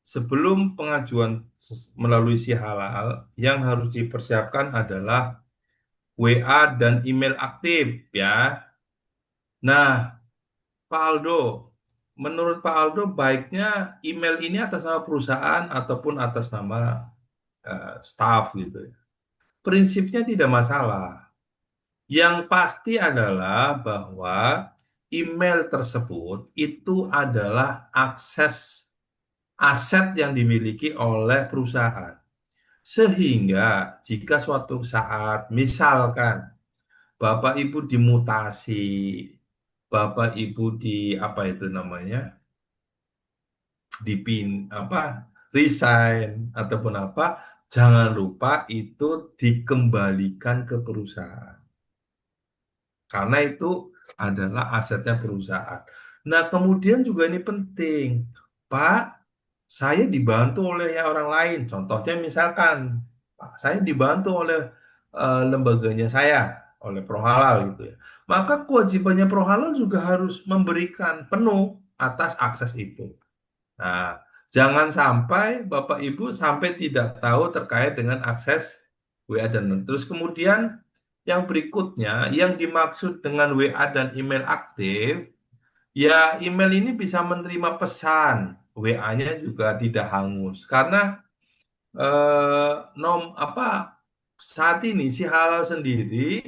sebelum pengajuan melalui si halal, yang harus dipersiapkan adalah WA dan email aktif ya. Nah, Pak Aldo, menurut Pak Aldo baiknya email ini atas nama perusahaan ataupun atas nama staff gitu ya. prinsipnya tidak masalah. Yang pasti adalah bahwa email tersebut itu adalah akses aset yang dimiliki oleh perusahaan. Sehingga jika suatu saat misalkan Bapak Ibu dimutasi, Bapak Ibu di apa itu namanya? Resign ataupun apa, jangan lupa itu dikembalikan ke perusahaan. Karena itu adalah asetnya perusahaan. Nah, kemudian juga ini penting. Pak, saya dibantu oleh orang lain. Contohnya misalkan, Pak, saya dibantu oleh lembaganya saya, oleh Prohalal gitu ya. Maka kewajibannya Prohalal juga harus memberikan penuh atas akses itu. Nah, jangan sampai Bapak Ibu sampai tidak tahu terkait dengan akses WA dan terus kemudian yang berikutnya yang dimaksud dengan WA dan email aktif, ya email ini bisa menerima pesan, WA-nya juga tidak hangus karena saat ini si Halal sendiri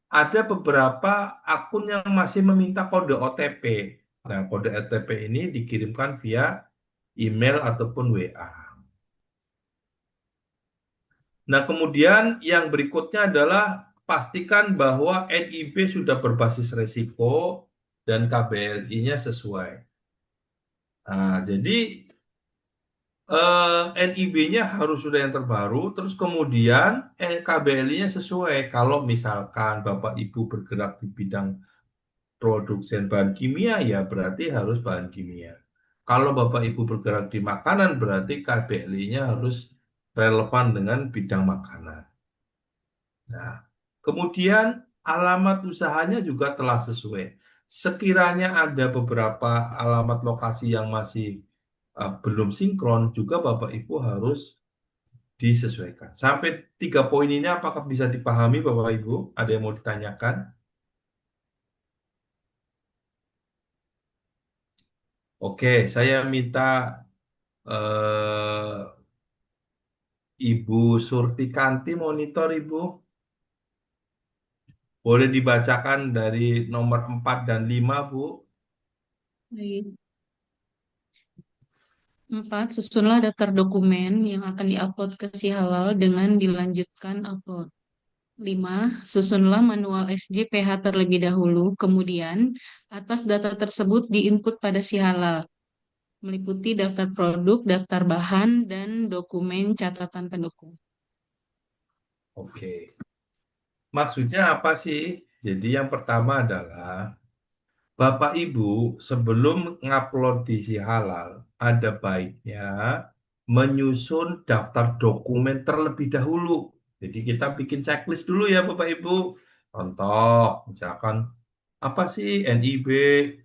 ada beberapa akun yang masih meminta kode OTP. Nah, kode OTP ini dikirimkan via email ataupun WA. Nah, kemudian yang berikutnya adalah pastikan bahwa NIB sudah berbasis resiko dan KBLI-nya sesuai. Nah, jadi NIB-nya harus sudah yang terbaru, terus kemudian KBLI-nya sesuai. Kalau misalkan Bapak Ibu bergerak di bidang produksi bahan kimia, ya berarti harus bahan kimia. Kalau Bapak Ibu bergerak di makanan, berarti KBLI-nya harus relevan dengan bidang makanan. Nah, kemudian alamat usahanya juga telah sesuai. Sekiranya ada beberapa alamat lokasi yang masih belum sinkron, juga Bapak Ibu harus disesuaikan. Sampai 3 poin ini apakah bisa dipahami Bapak Ibu? Ada yang mau ditanyakan? Oke, saya minta eh, Ibu Surtikanti monitor Ibu. Boleh dibacakan dari nomor 4 dan 5, Bu. Baik. 4. Susunlah daftar dokumen yang akan diupload ke si halal dengan dilanjutkan upload. 5. Susunlah manual SJPH terlebih dahulu, kemudian atas data tersebut diinput pada si halal, meliputi daftar produk, daftar bahan, dan dokumen catatan pendukung. Oke. Maksudnya apa sih? Jadi yang pertama adalah Bapak Ibu sebelum ngupload di si halal, ada baiknya menyusun daftar dokumen terlebih dahulu. Jadi kita bikin checklist dulu ya Bapak Ibu. Contoh, misalkan apa sih NIB,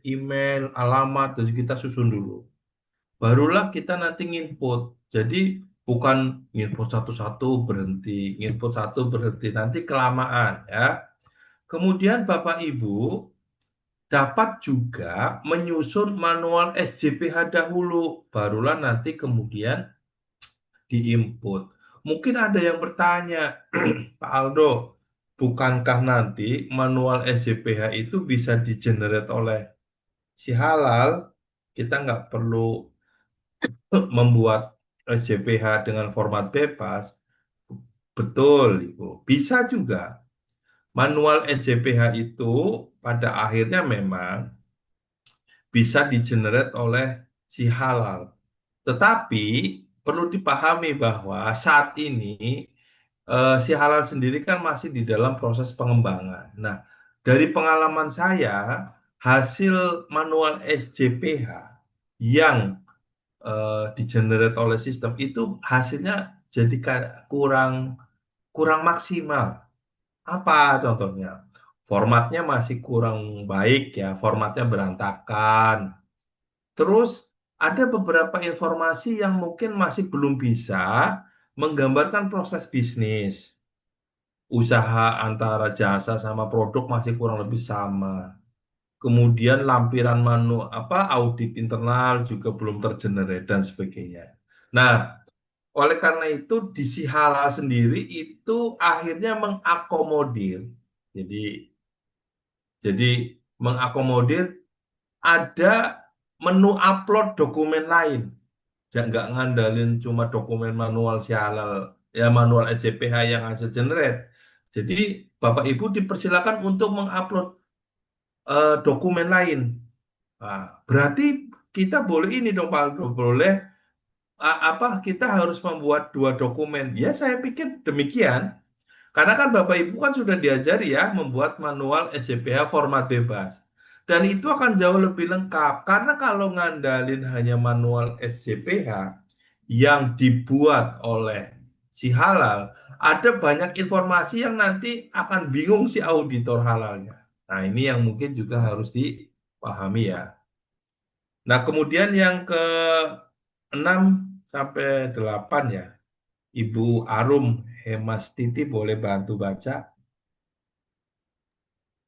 email, alamat, terus kita susun dulu. Barulah kita nanti nginput. Jadi bukan nginput satu-satu berhenti, nginput satu berhenti, nanti kelamaan ya. Kemudian Bapak Ibu dapat juga menyusun manual SJPH dahulu, barulah nanti kemudian diinput. Mungkin ada yang bertanya, Pak Aldo, bukankah nanti manual SJPH itu bisa di-generate oleh si halal? Kita nggak perlu membuat SJPH dengan format bebas. Betul, Ibu. Bisa juga. Manual SJPH itu pada akhirnya memang bisa di-generate oleh si halal. Tetapi perlu dipahami bahwa saat ini si halal sendiri kan masih di dalam proses pengembangan. Nah, dari pengalaman saya, hasil manual SJPH yang di-generate oleh sistem itu hasilnya jadi kurang maksimal. Apa contohnya? Formatnya masih kurang baik ya, formatnya berantakan. Terus ada beberapa informasi yang mungkin masih belum bisa menggambarkan proses bisnis. Usaha antara jasa sama produk masih kurang lebih sama. Kemudian lampiran audit internal juga belum tergenerate dan sebagainya. Nah, Oleh karena itu di si halal sendiri itu akhirnya mengakomodir. Jadi mengakomodir ada menu upload dokumen lain. Nggak ngandalin cuma dokumen manual si halal, ya manual SCPH yang hasil generate. Jadi Bapak Ibu dipersilakan untuk mengupload dokumen lain. Nah, berarti kita boleh ini dong Pak Aldo, boleh apa kita harus membuat 2 dokumen. Ya saya pikir demikian. Karena kan Bapak Ibu kan sudah diajari ya membuat manual SCPH format bebas. Dan itu akan jauh lebih lengkap. Karena kalau ngandalin hanya manual SCPH yang dibuat oleh si halal, ada banyak informasi yang nanti akan bingung si auditor halalnya. Nah, ini yang mungkin juga harus dipahami ya. Nah, kemudian yang ke 6 sampai 8 ya. Ibu Arum Hemastiti boleh bantu baca.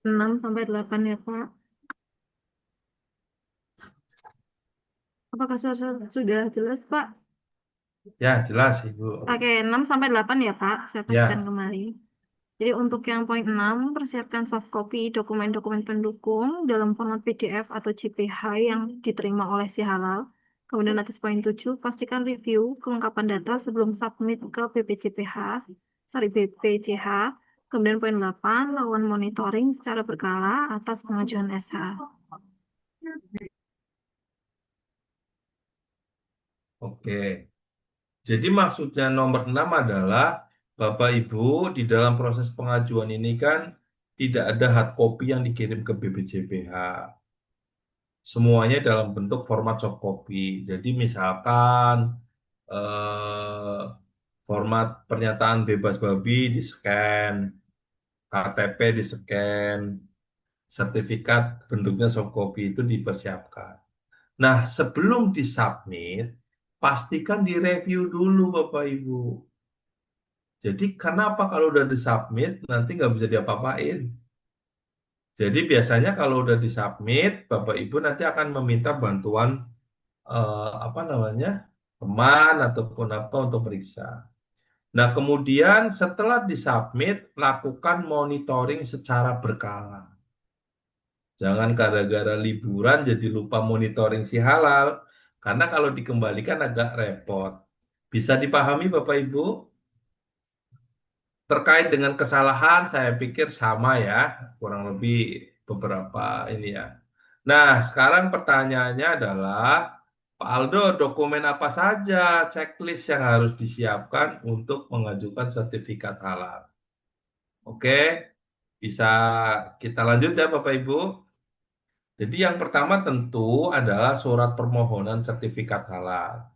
6 sampai 8 ya, Pak. Apakah sudah jelas, Pak? Ya, jelas Ibu. Oke, 6 sampai 8 ya, Pak. Saya pastikan Ya, kembali. Jadi untuk yang poin 6, persiapkan soft copy dokumen-dokumen pendukung dalam format PDF atau JPH yang diterima oleh si halal. Kemudian atas poin 7, pastikan review kelengkapan data sebelum submit ke BPCH. Kemudian poin 8, lakukan monitoring secara berkala atas pengajuan SH. oke. Jadi maksudnya nomor 6 adalah Bapak Ibu di dalam proses pengajuan ini kan tidak ada hard copy yang dikirim ke BPJPH. Semuanya dalam bentuk format soft copy. Jadi misalkan eh, format pernyataan bebas babi di-scan, KTP di-scan, sertifikat bentuknya soft copy itu dipersiapkan. Nah, sebelum disubmit, pastikan direview dulu Bapak Ibu. Jadi kenapa kalau udah disubmit nanti nggak bisa diapa-apain? Jadi biasanya kalau udah disubmit, Bapak Ibu nanti akan meminta bantuan apa namanya teman ataupun apa untuk periksa. Nah, kemudian setelah disubmit, lakukan monitoring secara berkala. Jangan gara-gara liburan jadi lupa monitoring si halal, karena kalau dikembalikan agak repot. Bisa dipahami Bapak Ibu? Terkait dengan kesalahan, saya pikir sama ya, kurang lebih beberapa ini ya. Nah, sekarang pertanyaannya adalah, Pak Aldo, dokumen apa saja checklist yang harus disiapkan untuk mengajukan sertifikat halal? Oke, bisa kita lanjut ya Bapak Ibu. Jadi yang pertama tentu adalah surat permohonan sertifikat halal.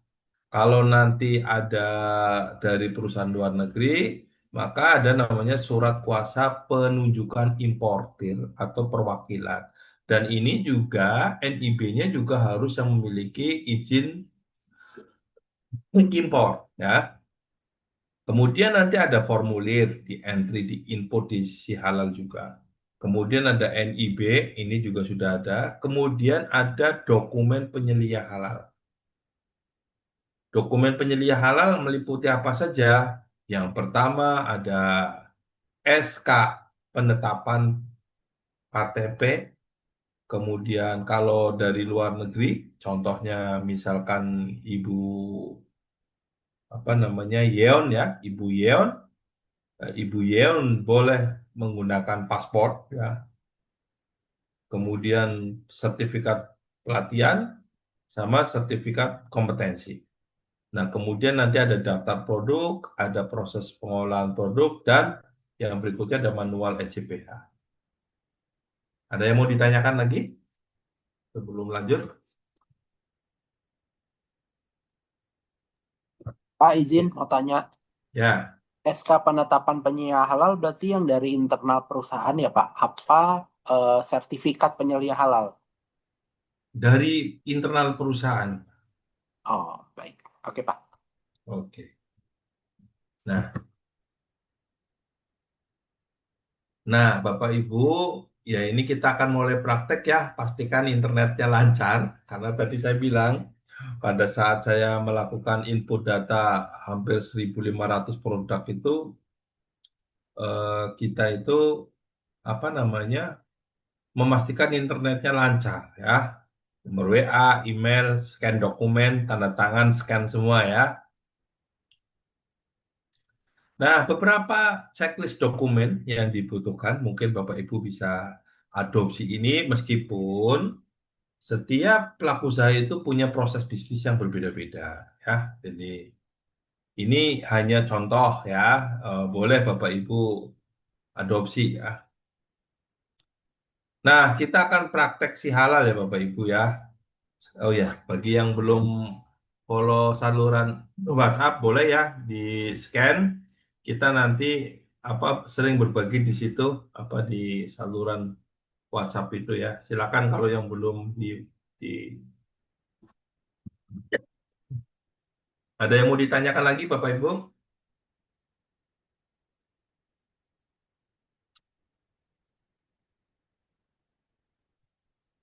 Kalau nanti ada dari perusahaan luar negeri, maka ada namanya surat kuasa penunjukan importir atau perwakilan. Dan ini juga NIB-nya juga harus yang memiliki izin mengimpor ya. Kemudian nanti ada formulir di entry di input di si halal juga. Kemudian ada NIB, ini juga sudah ada. Kemudian ada dokumen penyelia halal. Dokumen penyelia halal meliputi apa saja? Yang pertama ada SK penetapan KTP. Kemudian kalau dari luar negeri, contohnya misalkan Ibu apa namanya Yeon ya, Ibu Yeon, Ibu Yeon boleh menggunakan paspor ya. Kemudian sertifikat pelatihan sama sertifikat kompetensi. Nah, kemudian nanti ada daftar produk, ada proses pengolahan produk, dan yang berikutnya ada manual SCPH. Ada yang mau ditanyakan lagi sebelum lanjut? Pak izin mau tanya, Ya, SK penetapan penyelia halal berarti yang dari internal perusahaan ya Pak? Apa sertifikat penyelia halal? dari internal perusahaan. Oh, baik. Oke Pak. Oke. Nah, Bapak Ibu, ya ini kita akan mulai praktek ya. Pastikan internetnya lancar, karena tadi saya bilang pada saat saya melakukan input data hampir 1.500 produk itu, kita itu apa namanya memastikan internetnya lancar ya. Nomor WA, email, scan dokumen, tanda tangan, scan semua ya. Nah, beberapa checklist dokumen yang dibutuhkan, mungkin Bapak Ibu bisa adopsi ini meskipun setiap pelaku usaha itu punya proses bisnis yang berbeda-beda ya. Jadi ini hanya contoh ya, boleh Bapak Ibu adopsi ya. Nah, kita akan praktek si halal ya Bapak Ibu ya. Oh ya, bagi yang belum follow saluran WhatsApp boleh ya di scan. Kita nanti apa sering berbagi di situ apa di saluran WhatsApp itu ya. Silakan kalau yang belum di ada yang mau ditanyakan lagi Bapak Ibu?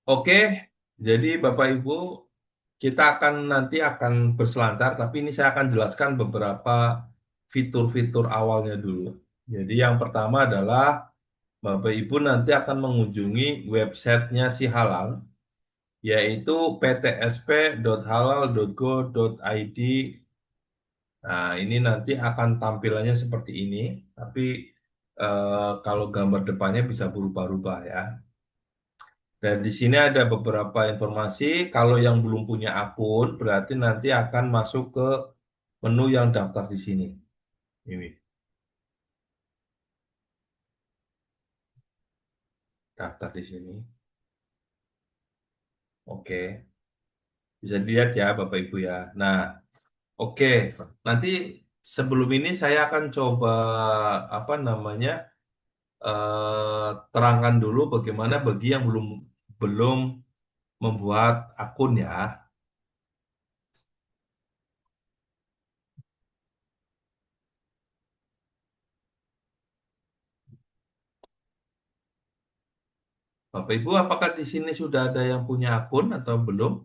Oke, jadi Bapak Ibu kita nanti akan berselancar, tapi ini saya akan jelaskan beberapa fitur-fitur awalnya dulu. Jadi yang pertama adalah Bapak Ibu nanti akan mengunjungi websitenya si Halal, yaitu ptsp.halal.go.id. Nah, ini nanti akan tampilannya seperti ini, tapi kalau gambar depannya bisa berubah-ubah ya. Dan di sini ada beberapa informasi. Kalau yang belum punya akun, berarti nanti akan masuk ke menu yang daftar di sini. Ini, daftar di sini. Oke, bisa dilihat ya Bapak Ibu ya. Nah, oke. Nanti sebelum ini saya akan coba apa namanya terangkan dulu bagaimana bagi yang belum belum membuat akun ya. Bapak Ibu, apakah di sini sudah ada yang punya akun atau belum?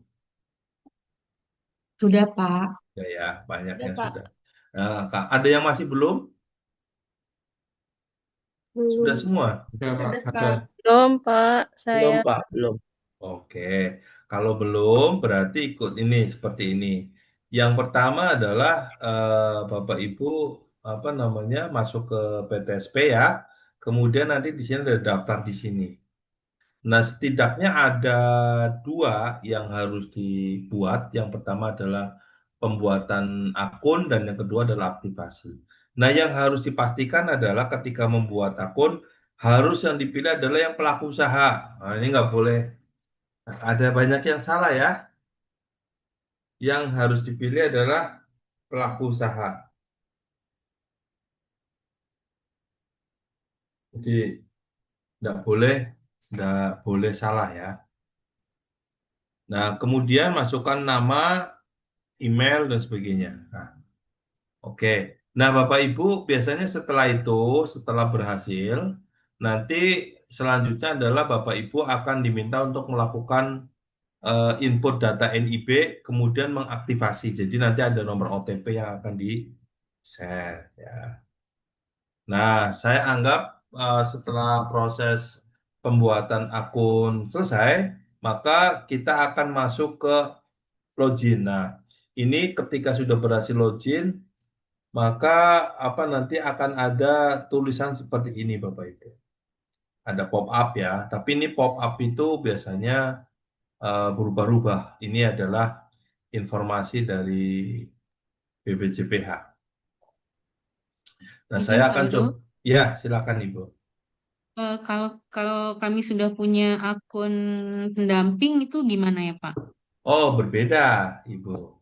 Sudah, Pak. Ya, banyak Ya, yang Pak. sudah. Nah, ada yang masih belum? Sudah Belum. semua? Udah, Pak. Sudah, Ada. Pak. Belum, Pak. Belum, Saya Pak. Belum. Oke, kalau belum berarti ikut ini seperti ini. Yang pertama adalah Bapak Ibu apa namanya masuk ke PTSP ya. Kemudian nanti di sini ada daftar di sini. Nah, setidaknya ada dua yang harus dibuat. Yang pertama adalah pembuatan akun dan yang kedua adalah aktivasi. Nah, yang harus dipastikan adalah ketika membuat akun harus yang dipilih adalah yang pelaku usaha. Nah, ini nggak boleh ada banyak yang salah ya. Yang harus dipilih adalah pelaku usaha. Jadi nggak boleh salah ya. Nah, kemudian masukkan nama, email dan sebagainya. Nah, oke. Nah, Bapak Ibu biasanya setelah itu, setelah berhasil, nanti selanjutnya adalah Bapak Ibu akan diminta untuk melakukan input data NIB, kemudian mengaktifasi. Jadi nanti ada nomor OTP yang akan di-share. Ya. Nah, saya anggap setelah proses pembuatan akun selesai, maka kita akan masuk ke login. Nah, ini ketika sudah berhasil login, maka apa nanti akan ada tulisan seperti ini Bapak Ibu. Ada pop up ya, tapi ini pop up itu biasanya berubah-ubah. Ini adalah informasi dari BPJPH. Nah, Izin saya Pak akan Yudo, coba. Ya, silakan Ibu. kalau kalau kami sudah punya akun pendamping itu gimana ya, Pak? Oh, berbeda, Ibu.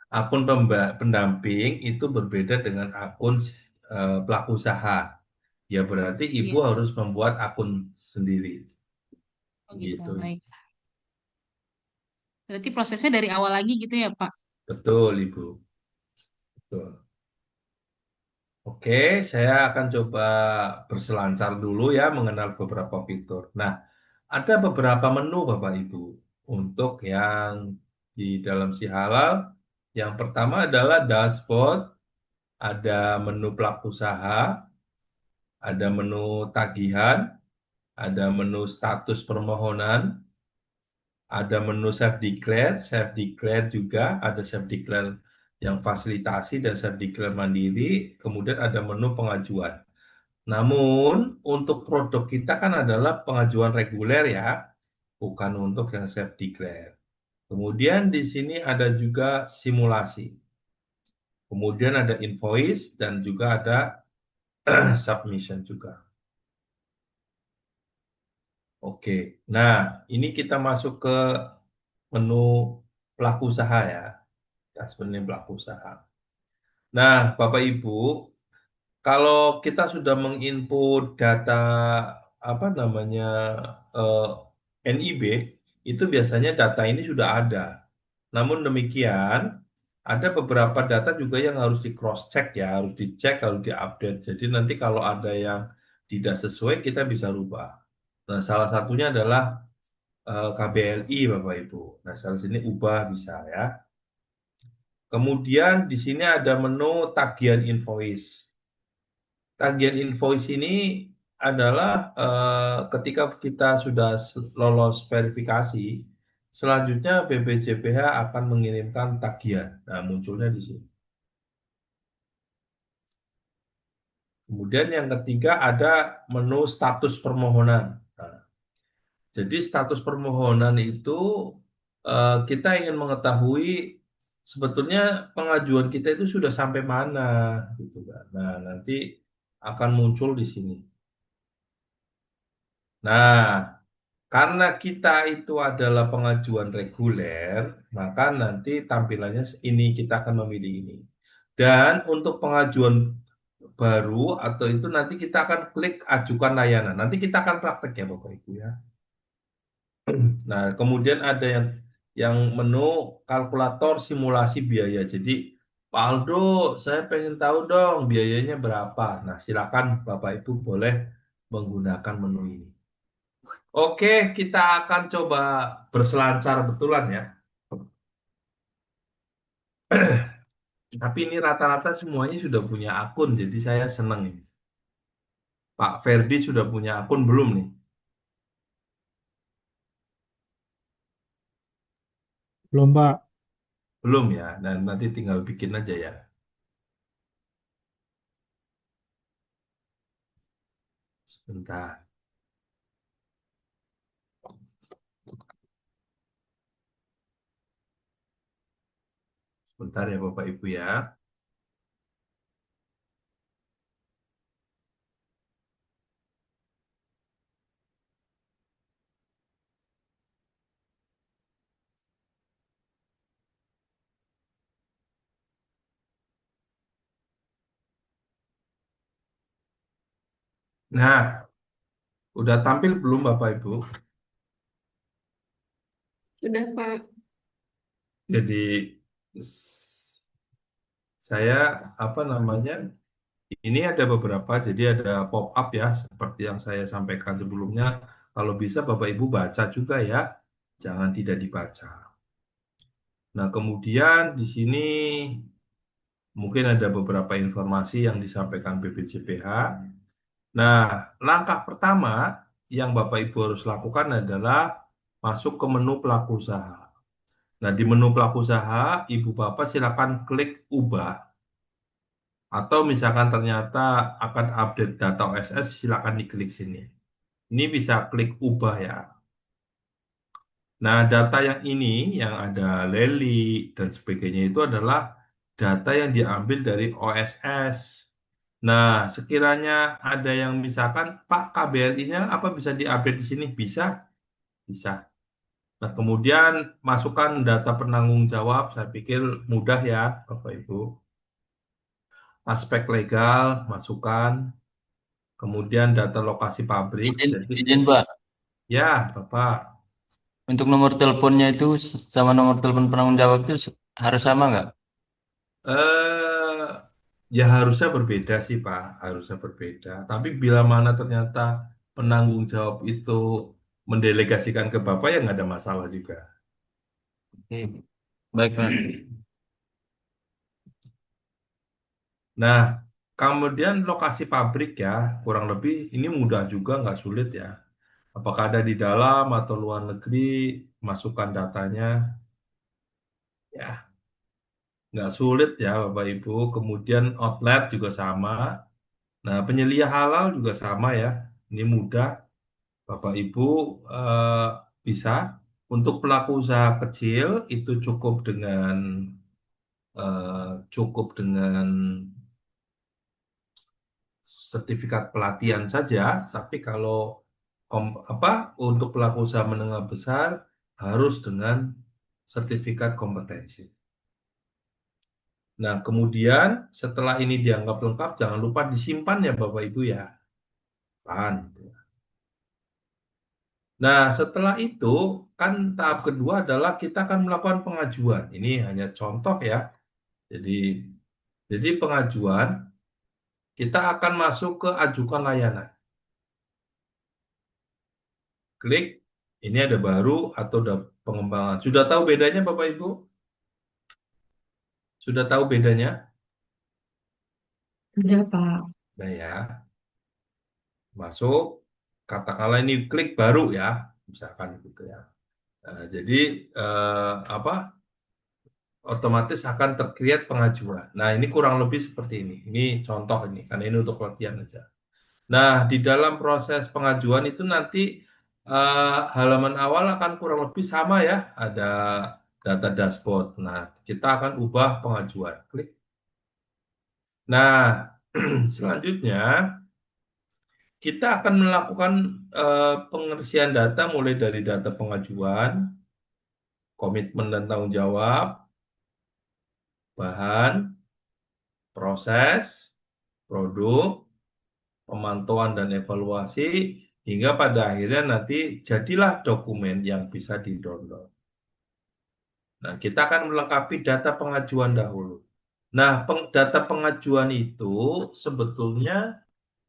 Akun pendamping itu berbeda dengan akun pelaku usaha. Ya, berarti Ibu Iya, harus membuat akun sendiri. oh gitu, Gitu. baik. Berarti prosesnya dari awal lagi gitu ya, Pak? Betul, Ibu. Betul. Oke, saya akan coba berselancar dulu ya mengenal beberapa fitur. Nah, ada beberapa menu Bapak Ibu untuk yang di dalam si halal. Yang pertama adalah dashboard, ada menu pelaku usaha, ada menu tagihan, ada menu status permohonan, ada menu self declare juga, ada self declare yang fasilitasi dan self declare mandiri, kemudian ada menu pengajuan. Namun untuk produk kita kan adalah pengajuan reguler ya, bukan untuk yang self declare. Kemudian di sini ada juga simulasi. Kemudian ada invoice dan juga ada submission juga. Oke, nah ini kita masuk ke menu pelaku usaha ya, dashboard pelaku usaha. Nah, Bapak Ibu, kalau kita sudah menginput data apa namanya NIB, itu biasanya data ini sudah ada. Namun demikian, ada beberapa data juga yang harus di cross check ya, harus dicek, harus diupdate. Jadi nanti kalau ada yang tidak sesuai kita bisa rubah. Nah, salah satunya adalah KBLI Bapak Ibu. Nah, salah sini ubah bisa ya. Kemudian di sini ada menu tagihan invoice. Tagihan invoice ini adalah ketika kita sudah lolos verifikasi, selanjutnya BPJPH akan mengirimkan tagihan. Nah, munculnya di sini. Kemudian yang ketiga ada menu status permohonan. Nah, jadi status permohonan itu kita ingin mengetahui sebetulnya pengajuan kita itu sudah sampai mana gitu kan. Nah, nanti akan muncul di sini. Nah, karena kita itu adalah pengajuan reguler, maka nanti tampilannya ini kita akan memilih ini. Dan untuk pengajuan baru atau itu nanti kita akan klik ajukan layanan. Nanti kita akan praktek ya Bapak Ibu ya. Nah, kemudian ada yang menu kalkulator simulasi biaya. Jadi, Pak Aldo, saya pengen tahu dong biayanya berapa. Nah, silakan Bapak Ibu boleh menggunakan menu ini. Oke, kita akan coba berselancar betulan ya. Tapi ini rata-rata semuanya sudah punya akun, jadi saya senang ini. Pak Ferdi sudah punya akun belum nih? Belum, Pak. Belum ya, dan nanti tinggal bikin aja ya. Sebentar. Sebentar ya Bapak Ibu ya. Nah, udah tampil belum Bapak Ibu? Sudah, Pak. Jadi saya apa namanya? Ini ada beberapa, jadi ada pop up ya, seperti yang saya sampaikan sebelumnya. Kalau bisa Bapak Ibu baca juga ya, jangan tidak dibaca. Nah, kemudian di sini mungkin ada beberapa informasi yang disampaikan BPJPH. Nah, langkah pertama yang Bapak Ibu harus lakukan adalah masuk ke menu pelaku usaha. Nah, di menu pelaku usaha, Ibu Bapak silakan klik ubah. Atau misalkan ternyata akan update data OSS, silakan diklik sini. Ini bisa klik ubah ya. Nah, data yang ini, yang ada Leli dan sebagainya itu adalah data yang diambil dari OSS. Nah, sekiranya ada yang misalkan, Pak KBRI-nya apa bisa diupdate di sini? Bisa? Bisa. Nah, kemudian masukkan data penanggung jawab, saya pikir mudah ya, Bapak Ibu. Aspek legal, masukkan. Kemudian data lokasi pabrik. Izin Pak, Ya, Bapak. untuk nomor teleponnya itu sama nomor telepon penanggung jawab itu harus sama nggak? Eh, ya harusnya berbeda sih, Pak. Harusnya berbeda. Tapi bila mana ternyata penanggung jawab itu mendelegasikan ke Bapak, ya nggak ada masalah juga. Oke. Baik, Pak. Nah, kemudian lokasi pabrik ya, kurang lebih ini mudah juga, nggak sulit ya. Apakah ada di dalam atau luar negeri, masukkan datanya, ya nggak sulit ya Bapak Ibu. Kemudian outlet juga sama. Nah, penyelia halal juga sama ya. Ini mudah, Bapak Ibu eh, bisa. Untuk pelaku usaha kecil itu cukup dengan sertifikat pelatihan saja. Tapi kalau untuk pelaku usaha menengah besar harus dengan sertifikat kompetensi. Nah, kemudian setelah ini dianggap lengkap, jangan lupa disimpan ya Bapak Ibu ya. Simpan. Nah, setelah itu kan tahap kedua adalah kita akan melakukan pengajuan. Ini hanya contoh ya. Jadi pengajuan kita akan masuk ke ajukan layanan. Klik, ini ada baru atau ada pengembangan. Sudah tahu bedanya Bapak Ibu? Sudah tahu bedanya? Ada, Pak. Nah ya, masuk, katakanlah ini klik baru ya, misalkan gitu ya. Nah, jadi otomatis akan terkreat pengajuan. Nah, ini kurang lebih seperti ini. Ini contoh ini, karena ini untuk latihan aja. Nah, di dalam proses pengajuan itu nanti halaman awal akan kurang lebih sama ya, ada data dashboard. Nah, kita akan ubah pengajuan. Klik. Nah, selanjutnya kita akan melakukan pengisian data mulai dari data pengajuan, komitmen dan tanggung jawab, bahan, proses, produk, pemantauan dan evaluasi, hingga pada akhirnya nanti jadilah dokumen yang bisa di-download. Nah, kita akan melengkapi data pengajuan dahulu. Nah, data pengajuan itu sebetulnya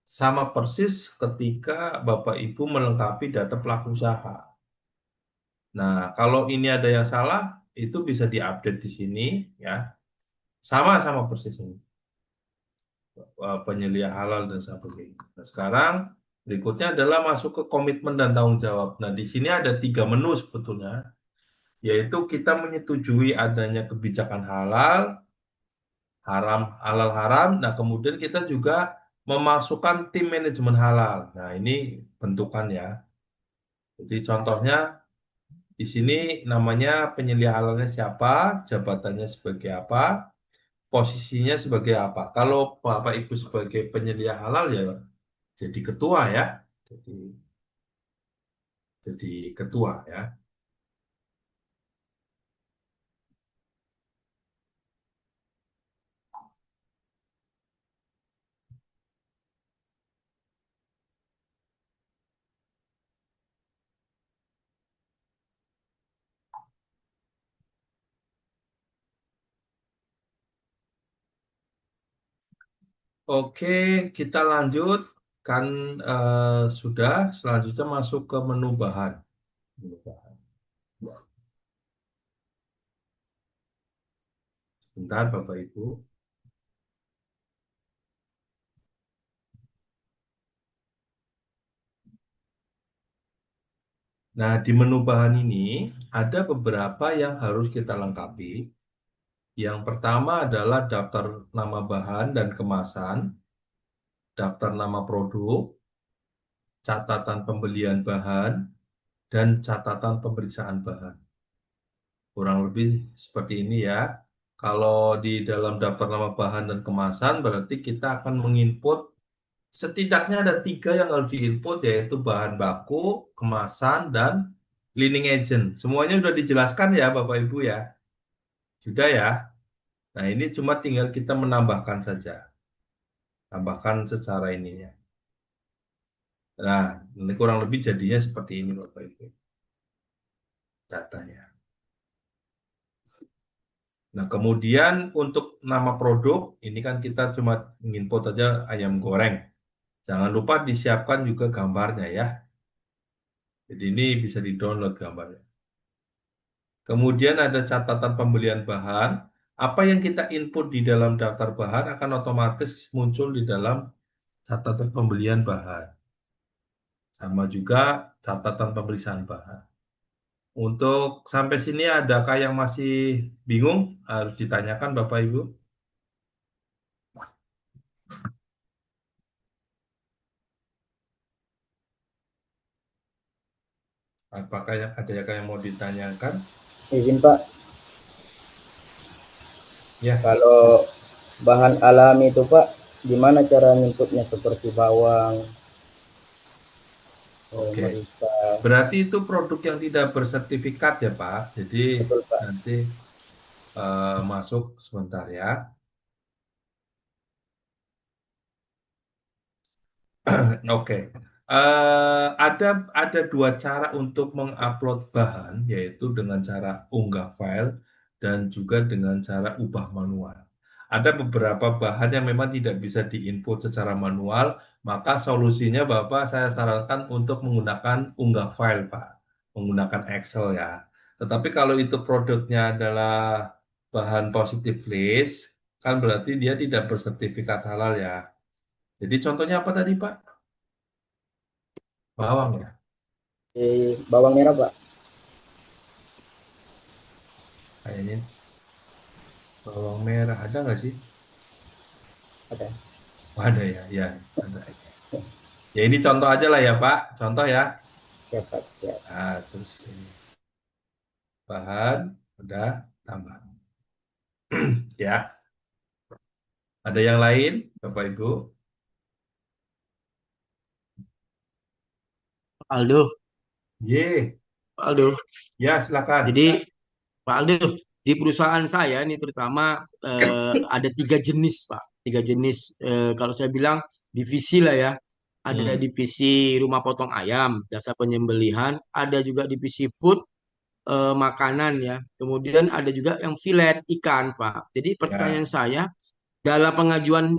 sama persis ketika Bapak Ibu melengkapi data pelaku usaha. Nah, kalau ini ada yang salah, itu bisa diupdate di sini ya. Sama persis ini. Penyelia halal dan sebagainya. Nah, sekarang berikutnya adalah masuk ke komitmen dan tanggung jawab. Nah, di sini ada 3 menu sebetulnya, yaitu kita menyetujui adanya kebijakan halal, halal haram. Nah, kemudian kita juga memasukkan tim manajemen halal. Nah, ini bentukan ya. Jadi contohnya di sini namanya penyelia halalnya siapa, jabatannya sebagai apa, posisinya sebagai apa. Kalau Bapak Ibu sebagai penyelia halal ya jadi ketua ya. Jadi ketua ya. Oke, kita lanjut. Kan sudah, selanjutnya masuk ke menu bahan. Sebentar Bapak Ibu. Nah, di menu bahan ini ada beberapa yang harus kita lengkapi. Yang pertama adalah daftar nama bahan dan kemasan, daftar nama produk, catatan pembelian bahan, dan catatan pemeriksaan bahan. Kurang lebih seperti ini ya. Kalau di dalam daftar nama bahan dan kemasan, berarti kita akan menginput setidaknya ada 3 yang harus diinput, yaitu bahan baku, kemasan, dan cleaning agent. Semuanya sudah dijelaskan ya Bapak Ibu ya. Sudah ya. Nah, ini cuma tinggal kita menambahkan saja. Tambahkan secara ininya. Nah, ini kurang lebih jadinya seperti ini Bapak Ibu. Datanya. Nah, kemudian untuk nama produk, ini kan kita cuma input aja ayam goreng. Jangan lupa disiapkan juga gambarnya ya. Jadi ini bisa di-download gambarnya. Kemudian ada catatan pembelian bahan. Apa yang kita input di dalam daftar bahan akan otomatis muncul di dalam catatan pembelian bahan. Sama juga catatan pemeriksaan bahan. Untuk sampai sini adakah yang masih bingung? Harus ditanyakan Bapak Ibu. Apakah ada yang mau ditanyakan? Izin Pak, Ya. kalau bahan alami itu Pak, gimana cara nyinputnya seperti bawang, Oke. merisa? Berarti itu produk yang tidak bersertifikat ya Pak. Jadi Betul Pak. nanti masuk sebentar ya. Oke. Ada dua cara untuk mengupload bahan, yaitu dengan cara unggah file dan juga dengan cara ubah manual. Ada beberapa bahan yang memang tidak bisa diinput secara manual, maka solusinya Bapak saya sarankan untuk menggunakan unggah file, Pak. Menggunakan Excel ya. Tetapi kalau itu produknya adalah bahan positive list, kan berarti dia tidak bersertifikat halal ya. Jadi contohnya apa tadi, Pak? Bawang ya? Bawang merah Pak. Kayaknya bawang merah ada nggak sih? Ada. Oh, ada ya, ya ada. Ya ini contoh aja lah ya Pak, contoh ya. Siap Pak, siap. Nah, terus ini bahan udah tambah. Ya, ada yang lain Bapak Ibu? Aldo, Ye, Pak Aldo. ya silakan. Jadi Pak Aldo, di perusahaan saya ini terutama ada 3 jenis, Pak. 3 jenis. Kalau saya bilang divisi lah ya. Ada divisi rumah potong ayam, jasa penyembelihan. Ada juga divisi food, makanan ya. Kemudian ada juga yang filet ikan, Pak. Jadi pertanyaan saya, dalam pengajuan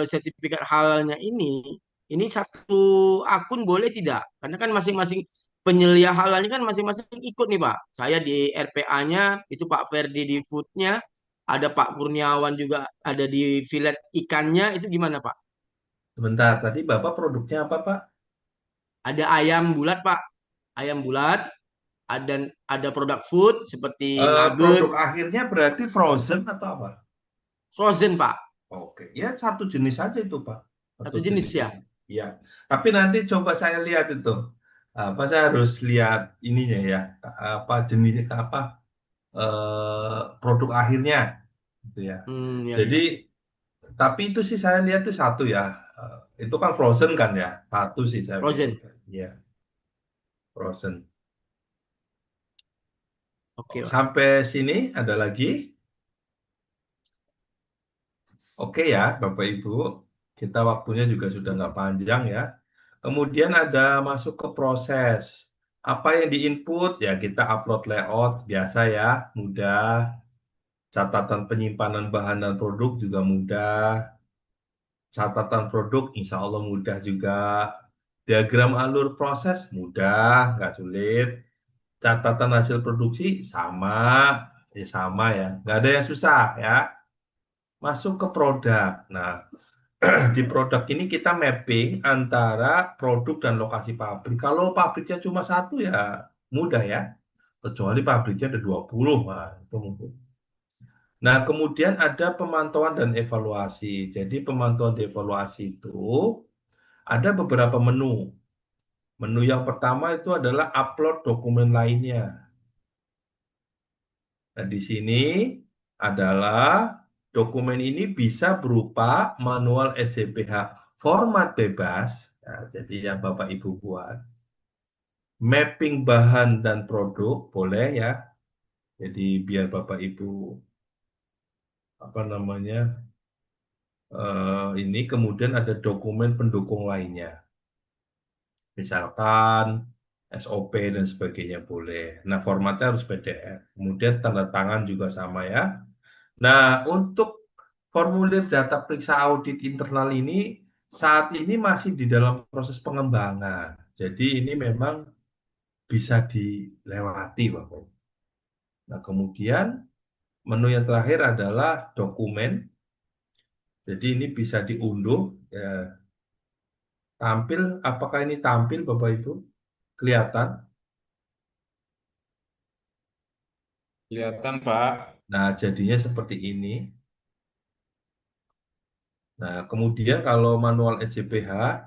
sertifikat halalnya ini satu akun boleh tidak? Karena kan masing-masing penyelia halalnya kan masing-masing ikut nih Pak. Saya di RPA-nya, itu Pak Ferdi di food-nya, ada Pak Kurniawan juga ada di filet ikannya, itu gimana Pak? Sebentar, tadi Bapak produknya apa Pak? Ada ayam bulat Pak, ayam bulat, ada produk food seperti nugget, Produk akhirnya berarti frozen atau apa? frozen Pak. Oke, ya satu jenis saja itu Pak. Satu jenis ya? Iya, tapi nanti coba saya lihat itu. Apa saya harus lihat ininya ya, apa jenisnya apa produk akhirnya gitu ya. Ya, Jadi tapi itu sih saya lihat tuh satu ya. Itu kan frozen kan ya. Satu sih saya frozen. Iya. Frozen. Oke, Pak. Sampai sini ada lagi? Oke ya, Bapak Ibu. Kita waktunya juga sudah nggak panjang ya. Kemudian ada masuk ke proses. Apa yang diinput? Ya kita upload layout biasa ya, mudah. Catatan penyimpanan bahan dan produk juga mudah. Catatan produk insya Allah mudah juga. Diagram alur proses mudah, nggak sulit. Catatan hasil produksi sama ya, nggak ada yang susah ya. Masuk ke produk. Nah, di produk ini kita mapping antara produk dan lokasi pabrik. Kalau pabriknya cuma satu ya mudah ya. Kecuali pabriknya ada 20, nah, itu mungkin. Nah, kemudian ada pemantauan dan evaluasi. Jadi pemantauan dan evaluasi itu ada beberapa menu. Menu yang pertama itu adalah upload dokumen lainnya. Nah, di sini adalah dokumen ini bisa berupa manual SCPH format bebas, ya, jadi yang Bapak Ibu buat. Mapping bahan dan produk boleh ya. Jadi biar Bapak Ibu apa namanya ini kemudian ada dokumen pendukung lainnya. Misalkan SOP dan sebagainya boleh. Nah, formatnya harus PDF. Kemudian tanda tangan juga sama ya. Nah, untuk formulir data periksa audit internal ini saat ini masih di dalam proses pengembangan. Jadi ini memang bisa dilewati, Bapak. Nah, kemudian menu yang terakhir adalah dokumen. Jadi ini bisa diunduh. Ya, tampil, apakah ini tampil Bapak Ibu? Kelihatan? Kelihatan, Pak. Nah, jadinya seperti ini. Nah, kemudian kalau manual SJPH,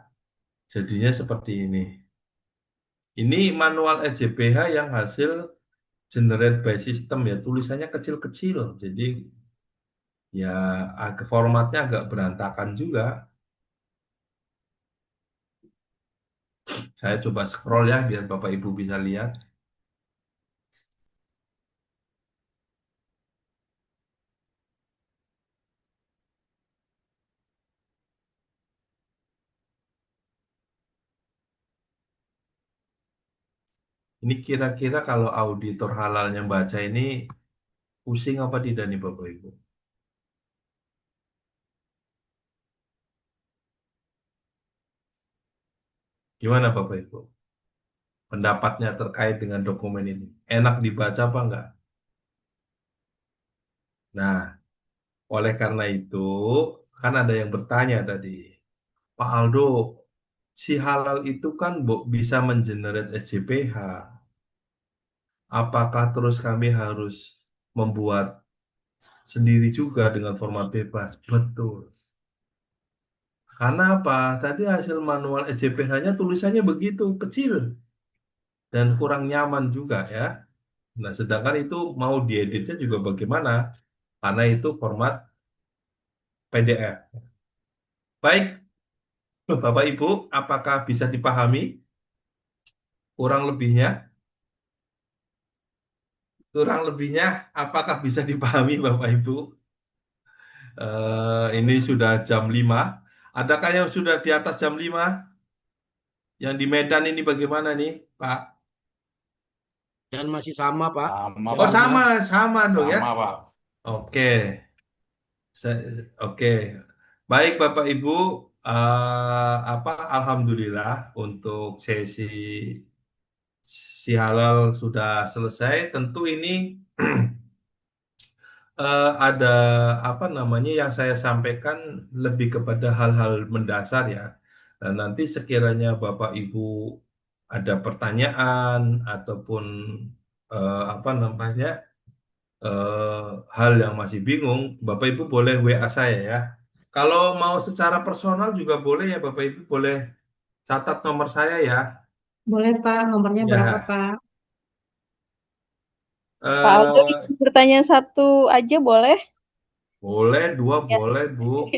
jadinya seperti ini. Ini manual SJPH yang hasil generate by system ya, tulisannya kecil-kecil. Jadi ya formatnya agak berantakan juga. Saya coba scroll ya biar Bapak Ibu bisa lihat. Ini kira-kira kalau auditor halalnya baca ini pusing apa tidak nih Bapak Ibu? Gimana Bapak Ibu? Pendapatnya terkait dengan dokumen ini. Enak dibaca apa enggak? Nah, oleh karena itu, kan ada yang bertanya tadi, Pak Aldo, si halal itu kan bisa mengenerate SJPH. Apakah terus kami harus membuat sendiri juga dengan format bebas? Betul. Karena apa? Tadi hasil manual SJPH-nya tulisannya begitu kecil dan kurang nyaman juga ya. Nah, sedangkan itu mau dieditnya juga bagaimana? Karena itu format PDF. Baik, Bapak Ibu, apakah bisa dipahami kurang lebihnya? Kurang lebihnya, apakah bisa dipahami Bapak Ibu? Ini sudah jam 5. Adakah yang sudah di atas jam 5? Yang di Medan ini bagaimana nih, Pak? Dan masih sama, Pak, Sama, Oh, Pak. jamnya. sama dong ya. Sama, Pak. Oke. Oke. Baik Bapak Ibu, alhamdulillah untuk sesi si halal sudah selesai. Tentu ini ada apa namanya yang saya sampaikan lebih kepada hal-hal mendasar ya. Dan nanti sekiranya Bapak Ibu ada pertanyaan ataupun apa namanya hal yang masih bingung, Bapak Ibu boleh WA saya ya. Kalau mau secara personal juga boleh ya Bapak Ibu boleh catat nomor saya ya. Boleh Pak, nomornya berapa Ya, Pak? Pak Aldo, eh, izin bertanya satu aja boleh? boleh, dua Ya, boleh Bu.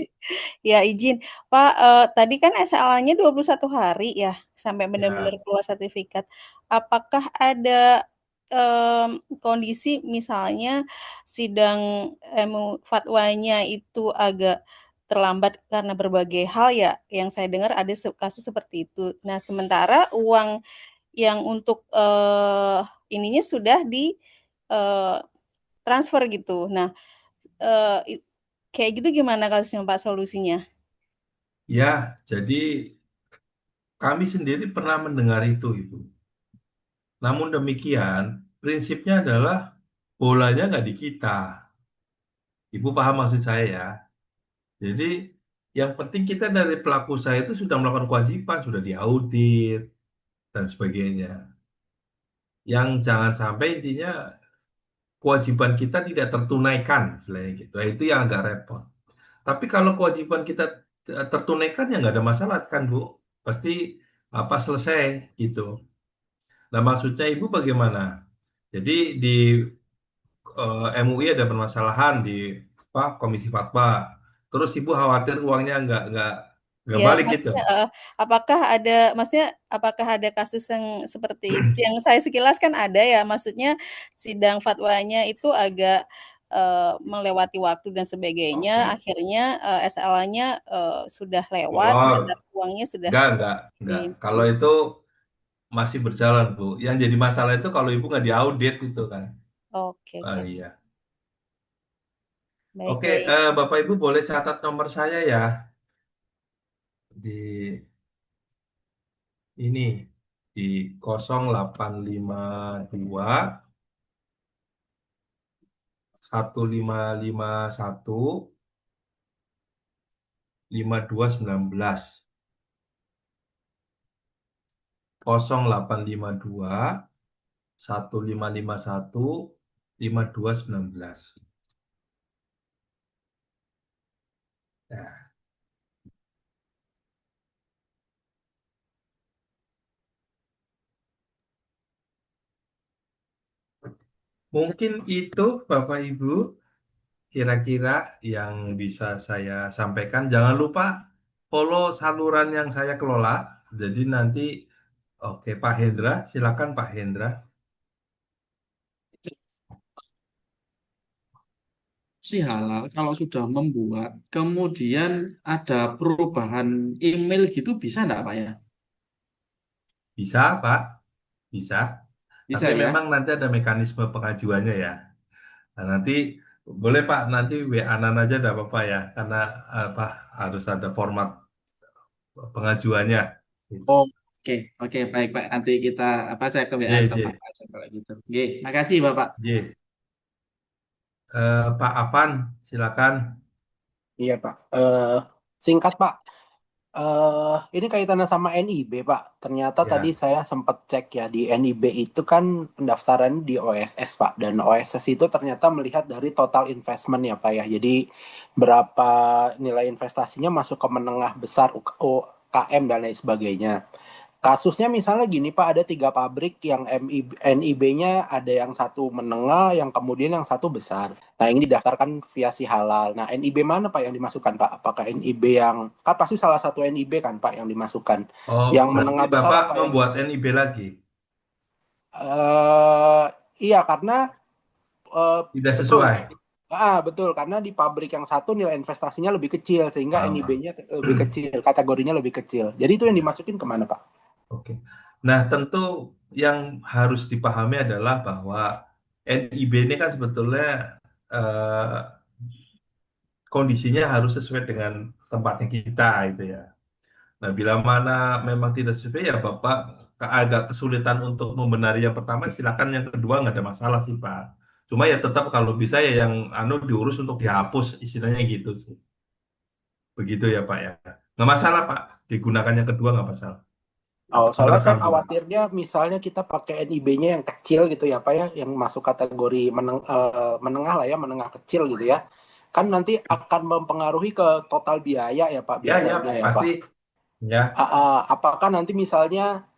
ya izin. Pak, tadi kan SLA-nya 21 hari ya, sampai benar-benar Ya. keluar sertifikat. Apakah ada kondisi misalnya sidang fatwanya itu agak terlambat karena berbagai hal ya, yang saya dengar ada kasus seperti itu. Nah, sementara uang yang untuk ininya sudah di eh, transfer gitu. Nah, kayak gitu gimana kasusnya Pak solusinya? Ya, jadi kami sendiri pernah mendengar itu, Ibu. Namun demikian, prinsipnya adalah bolanya nggak di kita. Ibu paham maksud saya ya. Jadi yang penting kita dari pelaku usaha itu sudah melakukan kewajiban, sudah diaudit dan sebagainya. Yang jangan sampai intinya kewajiban kita tidak tertunaikan, istilahnya gitu. Nah, itu yang agak repot. Tapi kalau kewajiban kita tertunaikan ya nggak ada masalah kan Bu. Pasti apa selesai gitu. Nah maksudnya Ibu bagaimana? Jadi di MUI ada permasalahan di Komisi Fatwa. Terus Ibu khawatir uangnya nggak Ya, balik gitu. maksudnya apakah ada kasus yang seperti itu? Yang saya sekilas kan ada ya, maksudnya sidang fatwanya itu agak melewati waktu dan sebagainya, Oke. akhirnya SLA-nya sudah lewat, Oh, sementara uangnya sudah enggak. Kalau di itu masih berjalan Bu. Yang jadi masalah itu kalau Ibu nggak diaudit itu kan. Oke, Oh oke. iya. Baik, Oke, baik. Bapak Ibu boleh catat nomor saya ya di ini di 0852 1551 5219 0852 1551 5219. Nah, mungkin itu Bapak Ibu kira-kira yang bisa saya sampaikan. Jangan lupa follow saluran yang saya kelola. Jadi nanti, oke Pak Hendra, silakan Pak Hendra. Si halal kalau sudah membuat, kemudian ada perubahan email gitu bisa nggak Pak ya? Bisa Pak, bisa. Bisa Tapi ya? memang nanti ada mekanisme pengajuannya ya. Nah, nanti boleh Pak, nanti WA-an aja enggak apa-apa ya, karena apa harus ada format pengajuannya. Gitu. Oh, oke, oke, baik Pak. Nanti kita saya ke WA J, ke Pak J, aja kalau gitu. Oke, makasih Bapak. J. Pak Afan, silakan. Iya, Pak. Singkat, Pak. Ini kaitannya sama NIB, Pak. Ternyata tadi Ya. saya sempat cek ya, di NIB itu kan pendaftaran di OSS, Pak. Dan OSS itu ternyata melihat dari total investment ya, Pak ya. Jadi berapa nilai investasinya masuk ke menengah besar UKM dan lain sebagainya. Kasusnya misalnya gini Pak, ada 3 pabrik yang NIB-nya ada yang satu menengah, yang kemudian yang satu besar. Nah ini didaftarkan via si halal. Nah NIB mana Pak yang dimasukkan Pak? Apakah NIB yang, kan pasti salah satu NIB kan Pak yang dimasukkan. Oh, Yang berarti menengah besar Bapak apa yang membuat dimasukkan? NIB lagi? Iya karena Tidak betul. sesuai. Betul, karena di pabrik yang satu nilai investasinya lebih kecil, sehingga Paham, paham. NIB-nya lebih kecil, kategorinya lebih kecil. Jadi itu yang Ya, dimasukin kemana Pak? oke. Nah, tentu yang harus dipahami adalah bahwa NIB ini kan sebetulnya eh, kondisinya harus sesuai dengan tempatnya kita itu ya. Nah, bila mana memang tidak sesuai ya Bapak agak kesulitan untuk membenari yang pertama, silakan yang kedua nggak ada masalah sih Pak. Cuma ya tetap kalau bisa ya yang diurus untuk dihapus istilahnya gitu sih. Begitu ya Pak ya. Nggak masalah Pak, digunakan yang kedua nggak masalah. Oh, soalnya saya Merekam juga. khawatirnya misalnya kita pakai NIB-nya yang kecil gitu ya Pak ya, yang masuk kategori menengah lah ya, menengah kecil gitu ya. Kan nanti akan mempengaruhi ke total biaya ya Pak Ya, ya, biasanya ya Pak. pasti. Ya, Apakah nanti misalnya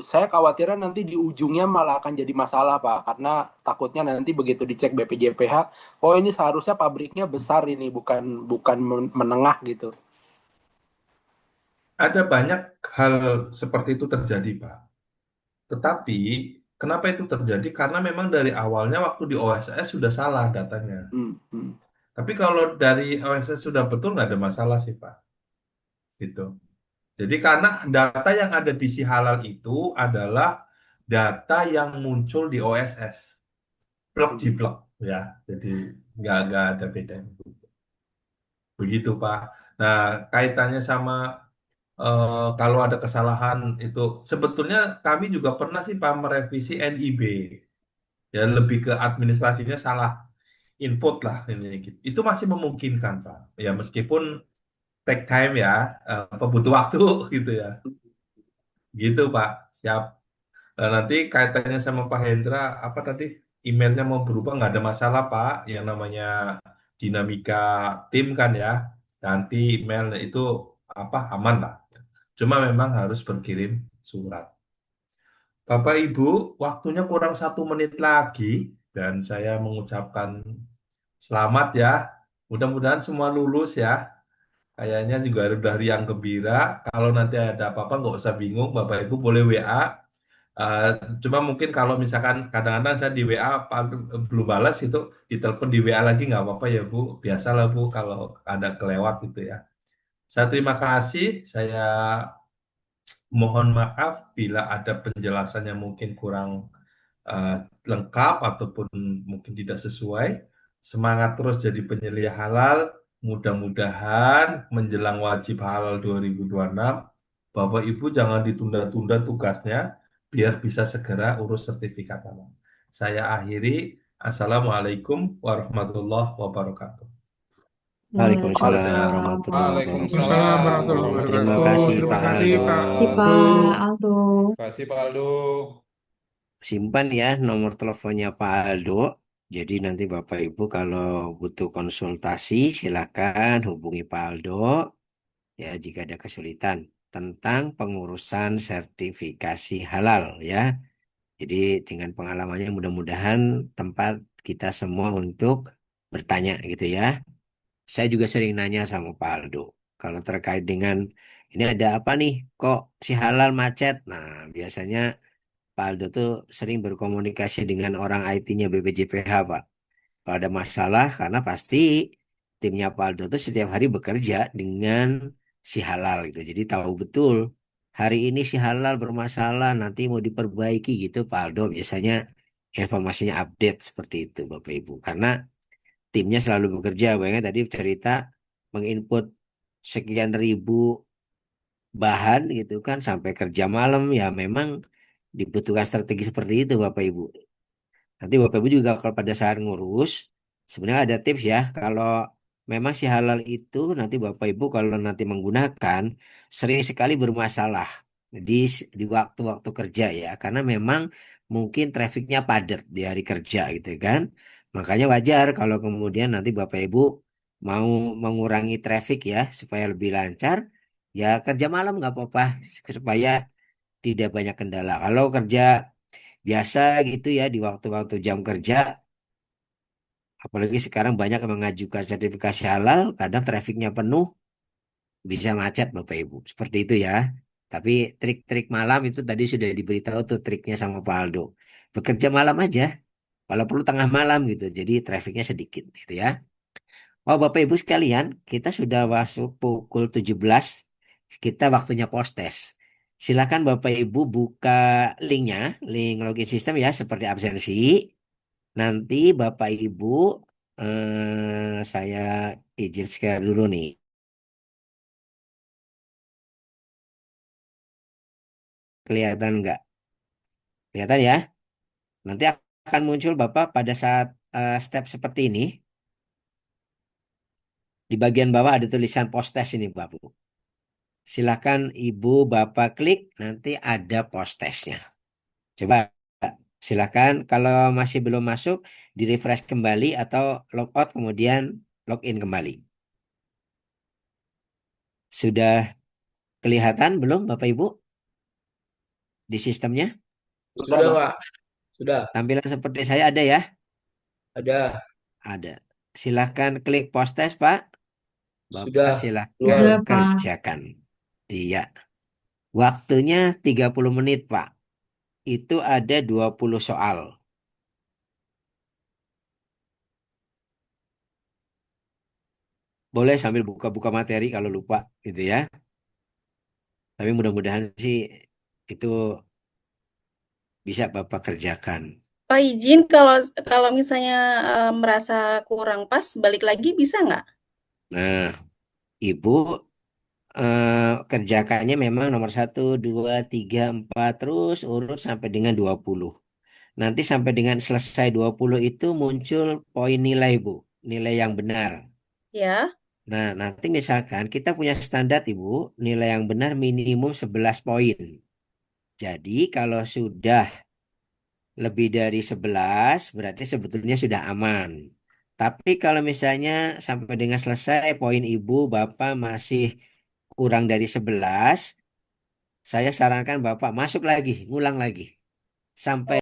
saya khawatirnya nanti di ujungnya malah akan jadi masalah Pak, karena takutnya nanti begitu dicek BPJPH, oh ini seharusnya pabriknya besar ini bukan menengah gitu. ada banyak hal seperti itu terjadi Pak. Tetapi kenapa itu terjadi? Karena memang dari awalnya waktu di OSS sudah salah datanya. Tapi kalau dari OSS sudah betul nggak ada masalah sih Pak. Gitu. Jadi karena data yang ada di si halal itu adalah data yang muncul di OSS. Plek jiplek ya. Jadi nggak ada bedanya. Begitu Pak. Nah, kaitannya sama kalau ada kesalahan itu sebetulnya kami juga pernah sih Pak merevisi NIB. Ya lebih ke administrasinya salah input lah ini gitu. Itu masih memungkinkan Pak. Ya meskipun take time ya, butuh waktu gitu ya. Gitu Pak. Siap. Nanti kaitannya sama Pak Hendra, apa tadi emailnya mau berubah nggak ada masalah Pak. Yang namanya dinamika tim kan ya. Nanti email itu apa aman lah. Cuma memang harus berkirim surat. Bapak Ibu, waktunya kurang 1 menit lagi dan saya mengucapkan selamat ya. Mudah-mudahan semua lulus ya. Kayaknya juga udah riang gembira. Kalau nanti ada apa-apa nggak usah bingung, Bapak Ibu boleh WA. Eh, Cuma mungkin kalau misalkan kadang-kadang saya di WA belum balas itu, ditelepon di WA lagi nggak apa-apa ya Bu. Biasalah Bu kalau ada kelewat gitu ya. Saya terima kasih. Saya mohon maaf bila ada penjelasan yang mungkin kurang eh, lengkap ataupun mungkin tidak sesuai. Semangat terus jadi penyelia halal. Mudah-mudahan menjelang wajib halal 2026, Bapak Ibu jangan ditunda-tunda tugasnya biar bisa segera urus sertifikat halal. Saya akhiri. Assalamualaikum warahmatullahi wabarakatuh. Waalaikumsalam Waalaikumsalam warahmatullahi Waalaikumsalam wabarakatuh. warahmatullahi Terima wabarakatuh. kasih Terima Pak kasih Aldo. Pak si Aldo. Pak Aldo. Terima kasih Pak Aldo. Simpan ya nomor teleponnya Pak Aldo. Jadi nanti Bapak Ibu kalau butuh konsultasi silakan hubungi Pak Aldo ya jika ada kesulitan tentang pengurusan sertifikasi halal ya. Jadi dengan pengalamannya mudah-mudahan tempat kita semua untuk bertanya gitu ya. Saya juga sering nanya sama Pak Aldo. Kalau terkait dengan ini ada apa nih? Kok si halal macet? Nah, biasanya Pak Aldo tuh sering berkomunikasi dengan orang IT-nya BPJPH, Pak. Kalau ada masalah, karena pasti timnya Pak Aldo tuh setiap hari bekerja dengan si halal gitu. Jadi tahu betul hari ini si halal bermasalah, nanti mau diperbaiki gitu. Pak Aldo biasanya informasinya update seperti itu, Bapak Ibu. Karena timnya selalu bekerja. Bayangnya tadi cerita menginput sekian ribu bahan gitu kan sampai kerja malam ya memang dibutuhkan strategi seperti itu Bapak Ibu. Nanti Bapak Ibu juga kalau pada saat ngurus sebenarnya ada tips ya kalau memang si halal itu nanti Bapak Ibu kalau nanti menggunakan sering sekali bermasalah di waktu-waktu kerja ya karena memang mungkin trafiknya padat di hari kerja gitu kan. Makanya wajar kalau kemudian nanti Bapak Ibu mau mengurangi traffic ya supaya lebih lancar ya kerja malam nggak apa-apa supaya tidak banyak kendala. Kalau kerja biasa gitu ya di waktu-waktu jam kerja, apalagi sekarang banyak yang mengajukan sertifikasi halal, kadang trafiknya penuh, bisa macet Bapak Ibu. Seperti itu ya. Tapi trik-trik malam itu tadi sudah diberitahu tuh triknya sama Pak Aldo. Bekerja malam aja, kalau perlu tengah malam gitu. Jadi trafiknya sedikit gitu ya. Oh Bapak Ibu sekalian, kita sudah masuk pukul 17. Kita waktunya post test. Silakan Bapak Ibu buka linknya, link login sistem ya seperti absensi. Nanti Bapak Ibu, saya izin share dulu nih. Kelihatan nggak? Kelihatan ya? Nanti akan muncul Bapak pada saat step seperti ini. Di bagian bawah ada tulisan post test ini Bapak. Silakan Ibu Bapak klik, nanti ada post testnya. Coba silakan kalau masih belum masuk, di refresh kembali atau logout kemudian login kembali. Sudah kelihatan belum Bapak Ibu di sistemnya? Sudah, Pak. Sudah. Tampilan seperti saya ada ya? Ada. Ada. Silahkan klik post test, Pak. Bapak Sudah. silahkan Sudah, Pak. kerjakan. Iya. Waktunya 30 menit, Pak. Itu ada 20 soal. Boleh sambil buka-buka materi kalau lupa gitu ya. Tapi mudah-mudahan sih itu bisa Bapak kerjakan. Pak izin kalau kalau misalnya merasa kurang pas, balik lagi bisa nggak? Nah, Ibu kerjakannya memang nomor 1, 2, 3, 4 terus urut sampai dengan 20. Nanti sampai dengan selesai 20 itu muncul poin nilai, Bu. Nilai yang benar. Ya. Nah, nanti misalkan kita punya standar, Ibu, nilai yang benar minimum 11 poin. Jadi kalau sudah lebih dari 11, berarti sebetulnya sudah aman. Tapi kalau misalnya sampai dengan selesai poin Ibu, Bapak masih kurang dari 11, saya sarankan Bapak masuk lagi, ngulang lagi. Sampai